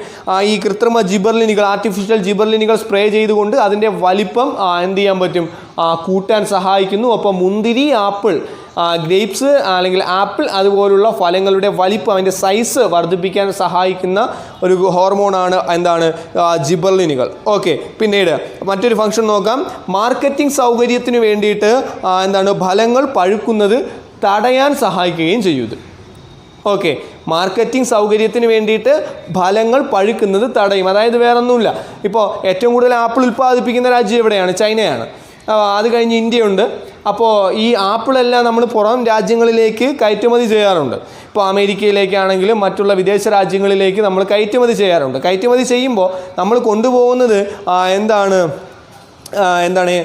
ഈ കൃത്രിമ ജിബർലിനുകൾ, ആർട്ടിഫിഷ്യൽ ജിബർലിനുകൾ സ്പ്രേ ചെയ്തുകൊണ്ട് അതിൻ്റെ വലിപ്പം എന്ത് ചെയ്യാൻ പറ്റും? കൂട്ടാൻ സഹായിക്കുന്നു. അപ്പോൾ മുന്തിരി, ആപ്പിൾ, ഗ്രേപ്സ് അല്ലെങ്കിൽ ആപ്പിൾ അതുപോലുള്ള ഫലങ്ങളുടെ വലിപ്പം, അതിൻ്റെ സൈസ് വർദ്ധിപ്പിക്കാൻ സഹായിക്കുന്ന ഒരു ഹോർമോണാണ് എന്താണ് ജിബർലിനുകൾ. ഓക്കെ, പിന്നീട് മറ്റൊരു ഫംഗ്ഷൻ നോക്കാം. മാർക്കറ്റിംഗ് സൗകര്യത്തിന് വേണ്ടിയിട്ട് എന്താണ് ഫലങ്ങൾ പഴുക്കുന്നത് തടയാൻ സഹായിക്കുകയും ചെയ്യുന്നത്. ഓക്കെ, മാർക്കറ്റിംഗ് സൗകര്യത്തിന് വേണ്ടിയിട്ട് ഫലങ്ങൾ പഴുക്കുന്നത് തടയും. അതായത് വേറൊന്നുമില്ല, ഇപ്പോൾ ഏറ്റവും കൂടുതൽ ആപ്പിൾ ഉൽപ്പാദിപ്പിക്കുന്ന രാജ്യം എവിടെയാണ്? ചൈനയാണ്. അത് കഴിഞ്ഞ് ഇന്ത്യയുണ്ട്. അപ്പോൾ ഈ ആപ്പിളെല്ലാം നമ്മൾ പുറം രാജ്യങ്ങളിലേക്ക് കയറ്റുമതി ചെയ്യാറുണ്ട്. ഇപ്പോൾ അമേരിക്കയിലേക്കാണെങ്കിലും മറ്റുള്ള വിദേശ രാജ്യങ്ങളിലേക്ക് നമ്മൾ കയറ്റുമതി ചെയ്യാറുണ്ട്. കയറ്റുമതി ചെയ്യുമ്പോൾ നമ്മൾ കൊണ്ടുപോകുന്നത് എന്താണ്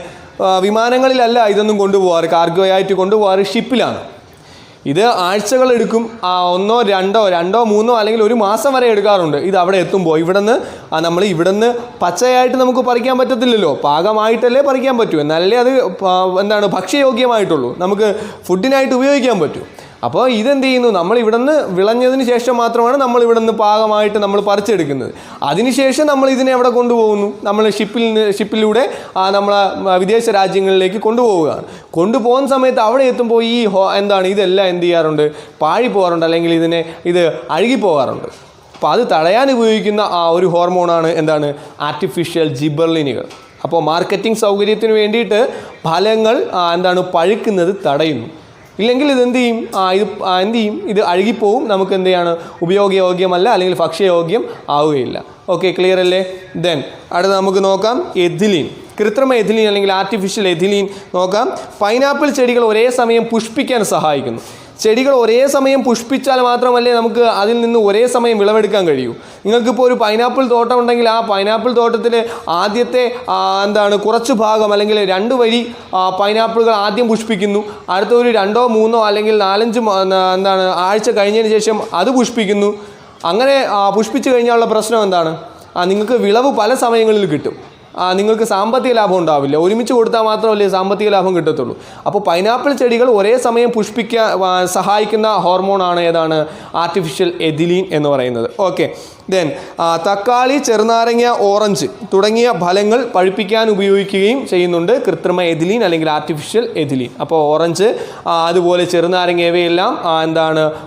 വിമാനങ്ങളിലല്ല ഇതൊന്നും കൊണ്ടുപോകാറ്, കാർഗോ ആയിട്ട് കൊണ്ടുപോകാറ് ഷിപ്പിലാണ്. ഇത് ആഴ്ചകളെടുക്കും, 1, 2, 3 അല്ലെങ്കിൽ 1 മാസം വരെ എടുക്കാറുണ്ട് ഇത് അവിടെ എത്തുമ്പോൾ. നമ്മൾ ഇവിടുന്ന് പച്ചയായിട്ട് നമുക്ക് പറിക്കാൻ പറ്റത്തില്ലല്ലോ, പാകമായിട്ടല്ലേ പറിക്കാൻ പറ്റൂ, എന്നാലല്ലേ അത് ഭക്ഷ്യയോഗ്യമായിട്ടുള്ളൂ, നമുക്ക് ഫുഡിനായിട്ട് ഉപയോഗിക്കാൻ പറ്റൂ. അപ്പോൾ ഇതെന്ത് ചെയ്യുന്നു? നമ്മൾ ഇവിടുന്ന് വിളഞ്ഞതിന് ശേഷം മാത്രമാണ് നമ്മൾ ഇവിടുന്ന് പാകമായിട്ട് നമ്മൾ പറിച്ചെടുക്കുന്നത്. അതിനുശേഷം നമ്മൾ ഇതിനെ എവിടെ കൊണ്ടുപോകുന്നു? നമ്മൾ ഷിപ്പിലൂടെ നമ്മൾ വിദേശ രാജ്യങ്ങളിലേക്ക് കൊണ്ടുപോവുകയാണ്. കൊണ്ടുപോകുന്ന സമയത്ത് അവിടെ എത്തുമ്പോൾ ഇതെല്ലാം എന്ത് ചെയ്യാറുണ്ട്? പാഴി പോകാറുണ്ട്, അല്ലെങ്കിൽ ഇത് അഴുകിപ്പോകാറുണ്ട്. അപ്പോൾ അത് തടയാൻ ഉപയോഗിക്കുന്ന ഒരു ഹോർമോണാണ് എന്താണ്? ആർട്ടിഫിഷ്യൽ ജിബർലിനുകൾ. അപ്പോൾ മാർക്കറ്റിംഗ് സൗകര്യത്തിന് വേണ്ടിയിട്ട് ഫലങ്ങൾ പഴുക്കുന്നത് തടയുന്നു. ഇല്ലെങ്കിൽ ഇതെന്ത് ചെയ്യും? ഇത് അഴുകിപ്പോവും, നമുക്ക് എന്ത് ചെയ്യാണ്? ഉപയോഗയോഗ്യമല്ല, അല്ലെങ്കിൽ ഭക്ഷ്യയോഗ്യം ആവുകയില്ല. ഓക്കെ, ക്ലിയർ അല്ലേ? ദെൻ അടുത്ത നമുക്ക് നോക്കാം എഥിലീൻ. കൃത്രിമ എഥിലീൻ അല്ലെങ്കിൽ ആർട്ടിഫിഷ്യൽ എഥിലീൻ നോക്കാം. പൈനാപ്പിൾ ചെടികൾ ഒരേ സമയം പുഷ്പിക്കാൻ സഹായിക്കുന്നു. ചെടികൾ ഒരേ സമയം പുഷ്പിച്ചാൽ മാത്രമല്ലേ നമുക്ക് അതിൽ നിന്ന് ഒരേ സമയം വിളവെടുക്കാൻ കഴിയൂ. നിങ്ങൾക്കിപ്പോൾ ഒരു പൈനാപ്പിൾ തോട്ടം ഉണ്ടെങ്കിൽ ആ പൈനാപ്പിൾ തോട്ടത്തിൽ ആദ്യത്തെ കുറച്ച് ഭാഗം അല്ലെങ്കിൽ 2 വരി പൈനാപ്പിളുകൾ ആദ്യം പുഷ്പിക്കുന്നു. അടുത്ത ഒരു 2, 3 അല്ലെങ്കിൽ 4, 5 ആഴ്ച കഴിഞ്ഞതിന് ശേഷം അത് പുഷ്പിക്കുന്നു. അങ്ങനെ പുഷ്പിച്ച് കഴിഞ്ഞാലുള്ള പ്രശ്നം എന്താണ്? നിങ്ങൾക്ക് വിളവ് പല സമയങ്ങളിൽ കിട്ടും, നിങ്ങൾക്ക് സാമ്പത്തിക ലാഭം ഉണ്ടാവില്ല. ഒരുമിച്ച് കൊടുത്താൽ മാത്രമല്ലേ സാമ്പത്തിക ലാഭം കിട്ടത്തുള്ളൂ. അപ്പോൾ പൈനാപ്പിൾ ചെടികൾ ഒരേ സമയം പുഷ്പിക്കാൻ സഹായിക്കുന്ന ഹോർമോണാണ് ഏതാണ്? ആർട്ടിഫിഷ്യൽ എഥിലീൻ എന്ന് പറയുന്നത്. ഓക്കെ, ദെൻ തക്കാളി, ചെറുനാരങ്ങ, ഓറഞ്ച് തുടങ്ങിയ ഫലങ്ങൾ പഴുപ്പിക്കാൻ ഉപയോഗിക്കുകയും ചെയ്യുന്നുണ്ട് കൃത്രിമ എഥിലീൻ അല്ലെങ്കിൽ ആർട്ടിഫിഷ്യൽ എഥിലീൻ. അപ്പോൾ ഓറഞ്ച് അതുപോലെ ചെറുനാരങ്ങ ഇവയെല്ലാം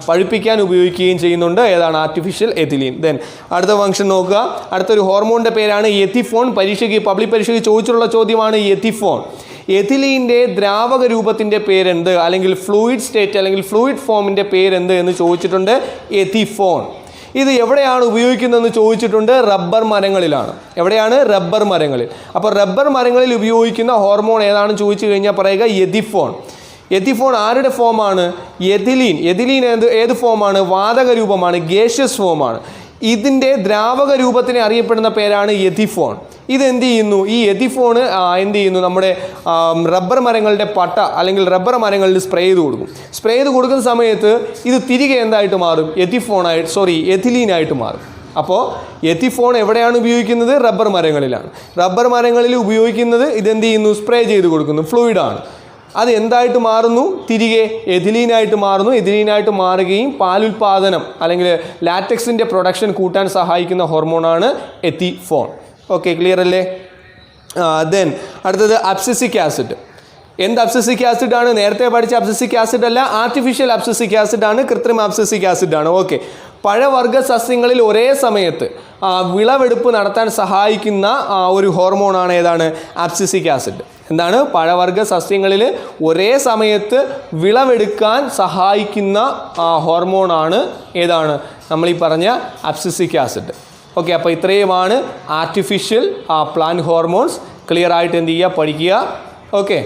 പഴുപ്പിക്കാൻ ഉപയോഗിക്കുകയും ചെയ്യുന്നുണ്ട് ഏതാണ്? Artificial ethylene. ദെൻ അടുത്ത ഫംഗ്ഷൻ നോക്കുക. അടുത്തൊരു ഹോർമോണിൻ്റെ പേരാണ് എത്തിഫോൺ. പബ്ലിക് പരീക്ഷയ്ക്ക് ചോദിച്ചിട്ടുള്ള ചോദ്യമാണ് എത്തിഫോൺ. എഥിലീൻ്റെ ദ്രാവക രൂപത്തിൻ്റെ പേരെന്ത്? അല്ലെങ്കിൽ ഫ്ലൂയിഡ് സ്റ്റേറ്റ് അല്ലെങ്കിൽ ഫ്ലൂയിഡ് ഫോമിൻ്റെ പേരെന്ത് എന്ന് ചോദിച്ചിട്ടുണ്ട്. എത്തിഫോൺ. ഇത് എവിടെയാണ് ഉപയോഗിക്കുന്നതെന്ന് ചോദിച്ചിട്ടുണ്ട്. റബ്ബർ മരങ്ങളിലാണ്. എവിടെയാണ്? റബ്ബർ മരങ്ങളിൽ. അപ്പോൾ റബ്ബർ മരങ്ങളിൽ ഉപയോഗിക്കുന്ന ഹോർമോൺ ഏതാണെന്ന് ചോദിച്ചു കഴിഞ്ഞാൽ പറയുക എഥിഫോൺ. എഥിഫോൺ ആരുടെ ഫോമാണ്? എഥിലീൻ. എഥിലീൻ ഏത് ഫോമാണ്? വാതക രൂപമാണ്, ഗേഷ്യസ് ഫോമാണ്. ഇതിൻ്റെ ദ്രാവക രൂപത്തിന് അറിയപ്പെടുന്ന പേരാണ് എഥിഫോൺ. ഇത് എന്ത് ചെയ്യുന്നു? ഈ എഥിഫോൺ എന്ത് ചെയ്യുന്നു? നമ്മുടെ റബ്ബർ മരങ്ങളുടെ പട്ട അല്ലെങ്കിൽ റബ്ബർ മരങ്ങളിൽ സ്പ്രേ ചെയ്ത് കൊടുക്കും. സ്പ്രേ ചെയ്ത് കൊടുക്കുന്ന സമയത്ത് ഇത് തിരികെ എന്തായിട്ട് മാറും? എഥിലീനായിട്ട് മാറും. അപ്പോൾ എഥിഫോൺ എവിടെയാണ് ഉപയോഗിക്കുന്നത്? റബ്ബർ മരങ്ങളിലാണ്. റബ്ബർ മരങ്ങളിൽ ഉപയോഗിക്കുന്നത് ഇതെന്ത് ചെയ്യുന്നു? സ്പ്രേ ചെയ്ത് കൊടുക്കുന്നു, ഫ്ലൂയിഡാണ്. അത് എന്തായിട്ട് മാറുന്നു? തിരികെ എഥിലീനായിട്ട് മാറുന്നു. എഥിലീനായിട്ട് മാറുകയും പാലുൽപാദനം അല്ലെങ്കിൽ ലാറ്റക്സിൻ്റെ പ്രൊഡക്ഷൻ കൂട്ടാൻ സഹായിക്കുന്ന ഹോർമോണാണ് എഥിഫോൺ. ഓക്കെ, ക്ലിയർ അല്ലേ? ദെൻ അടുത്തത് അബ്സിസിക് ആസിഡ്. എന്ത് അബ്സിസിക് ആസിഡാണ്? നേരത്തെ പഠിച്ച അബ്സിസിക് ആസിഡ് അല്ല, ആർട്ടിഫിഷ്യൽ അബ്സിസിക് ആസിഡാണ്, കൃത്രിമ അബ്സിസിക് ആസിഡാണ്. ഓക്കെ, പഴവർഗ്ഗ സസ്യങ്ങളിൽ ഒരേ സമയത്ത് വിളവെടുപ്പ് നടത്താൻ സഹായിക്കുന്ന ഒരു ഹോർമോണാണ് ഏതാണ്? Abscisic acid. എന്താണ്? പഴവർഗ്ഗ സസ്യങ്ങളിൽ ഒരേ സമയത്ത് വിളവെടുക്കാൻ സഹായിക്കുന്ന ഹോർമോണാണ് ഏതാണ്? നമ്മൾ ഈ പറഞ്ഞ അബ്സിസിക് ആസിഡ്. ഓക്കെ, അപ്പോൾ ഇത്രയുമാണ് ആർട്ടിഫിഷ്യൽ പ്ലാന്റ് ഹോർമോൺസ്. ക്ലിയർ ആയിട്ട് എന്ത് ചെയ്യുക? പഠിക്കുക. ഓക്കെ.